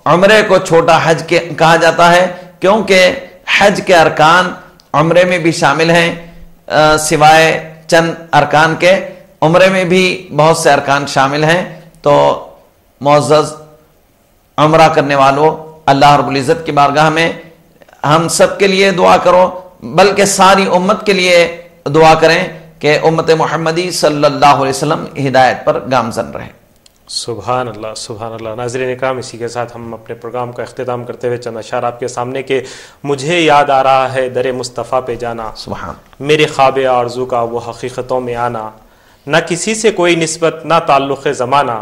عمرے کو چھوٹا حج کہا جاتا ہے، کیونکہ حج کے ارکان عمرے میں بھی شامل ہیں. سوائے چند ارکان کے عمرے میں بھی بہت سے ارکان شامل ہیں. تو معزز عمرہ کرنے والوں، اللہ رب العزت کی بارگاہ میں ہم سب کے لیے دعا کرو، بلکہ ساری امت کے لیے دعا کریں کہ امت محمدی صلی اللہ علیہ وسلم ہدایت پر گامزن رہے. سبحان اللہ، سبحان اللہ. ناظرین اکرام، اسی کے ساتھ ہم اپنے پروگرام کا اختتام کرتے ہوئے چند اشعار آپ کے سامنے کہ مجھے یاد آ رہا ہے در مصطفیٰ پہ جانا، سبحان میرے خواب آرزو کا وہ حقیقتوں میں آنا، نہ کسی سے کوئی نسبت نہ تعلق زمانہ،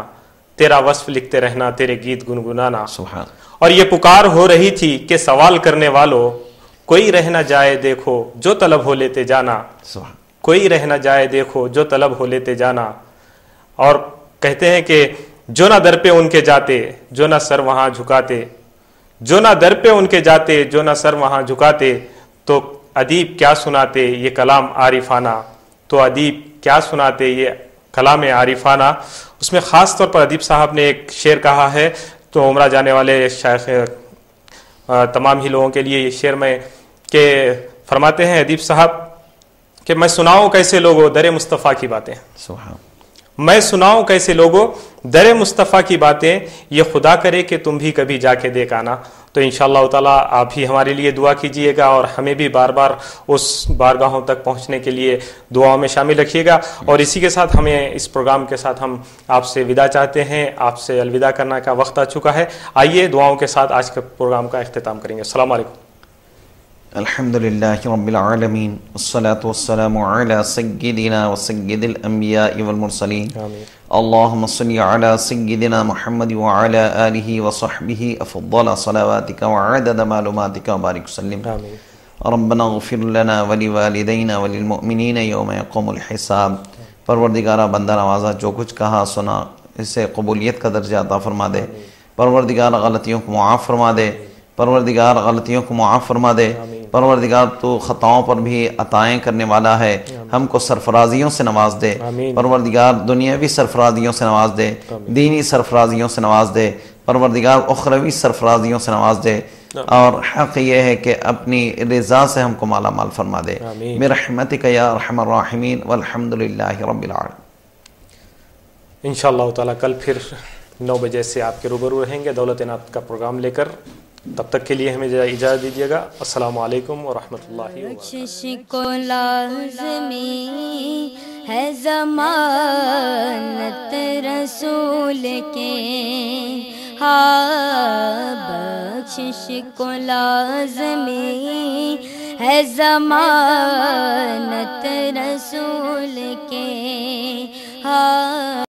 تیرا وصف لکھتے رہنا تیرے گیت گنگنانا. سبحان. اور یہ پکار ہو رہی تھی کہ سوال کرنے والوں کوئی رہ نہ جائے دیکھو جو طلب ہو لیتے جانا، سبحان. کوئی رہ نہ جائے دیکھو جو طلب ہو لیتے جانا. اور کہتے ہیں کہ جو نہ در پہ ان کے جاتے جو نہ سر وہاں جھکاتے، جو نہ در پہ ان کے جاتے جو نہ سر وہاں جھکاتے، تو ادیب کیا سناتے یہ کلام عارفانہ، تو ادیب کیا سناتے یہ کلام عارفانہ. اس میں خاص طور پر ادیب صاحب نے ایک شعر کہا ہے، تو عمرہ جانے والے شیخ تمام ہی لوگوں کے لیے یہ شعر میں کہ فرماتے ہیں ادیب صاحب کہ میں سناؤں کیسے لوگوں در مصطفیٰ کی باتیں، سبحان، میں سناؤں کیسے لوگوں در مصطفیٰ کی باتیں، یہ خدا کرے کہ تم بھی کبھی جا کے دیکھ آنا۔ تو انشاءاللہ تعالیٰ آپ بھی ہمارے لیے دعا کیجئے گا اور ہمیں بھی بار بار اس بارگاہوں تک پہنچنے کے لیے دعاؤں میں شامل رکھیے گا۔ اور اسی کے ساتھ ہمیں اس پروگرام کے ساتھ ہم آپ سے وداع چاہتے ہیں، آپ سے الوداع کرنے کا وقت آ چکا ہے۔ آئیے دعاؤں کے ساتھ آج کے پروگرام کا اختتام کریں گے۔ السلام علیکم۔ الحمدللہ رب العالمین والصلاة والسلام علی سیدنا و سید الانبیاء والمرسلین، اللہم صلی علی سیدنا محمد وعلی آلہ وصحبہ افضل صلواتک وعدد معلوماتک وبارک وسلم۔ ربنا اغفر لنا ولوالدینا وللمؤمنین یوم یقوم الحساب۔ پروردگارہ بندہ نوازا جو کچھ کہا سنا اسے قبولیت کا درجہ عطا فرما دے، پروردگار غلطیوں کو معاف فرما دے، پروردگار غلطیوں کو معاف فرما دے، پروردگار تو خطاؤں پر بھی عطائیں کرنے والا ہے، ہم کو سرفرازیوں سے نواز دے، پروردگار دنیاوی سرفرازیوں سے نواز دے، دینی سرفرازیوں سے نواز دے، پروردگار اخروی سرفرازیوں سے نواز دے، اور حق یہ ہے کہ اپنی رضا سے ہم کو مالا مال فرما دے برحمتک یا ارحم الراحمین والحمدللہ رب العالمین۔ انشاءاللہ تعالیٰ کل پھر 9 بجے سے آپ کے روبرو رہیں گے دولت نعت کا پروگرام لے کر۔ تب تک کے لیے ہمیں اجازت دیجیے گا۔ السلام علیکم ورحمۃ اللہ وبرکاتہ۔ بخشش کو لازمی ہے ضمانت رسول کے، ہاں بخشش کو لازمی ہے ضمانت رسول کے، ہاں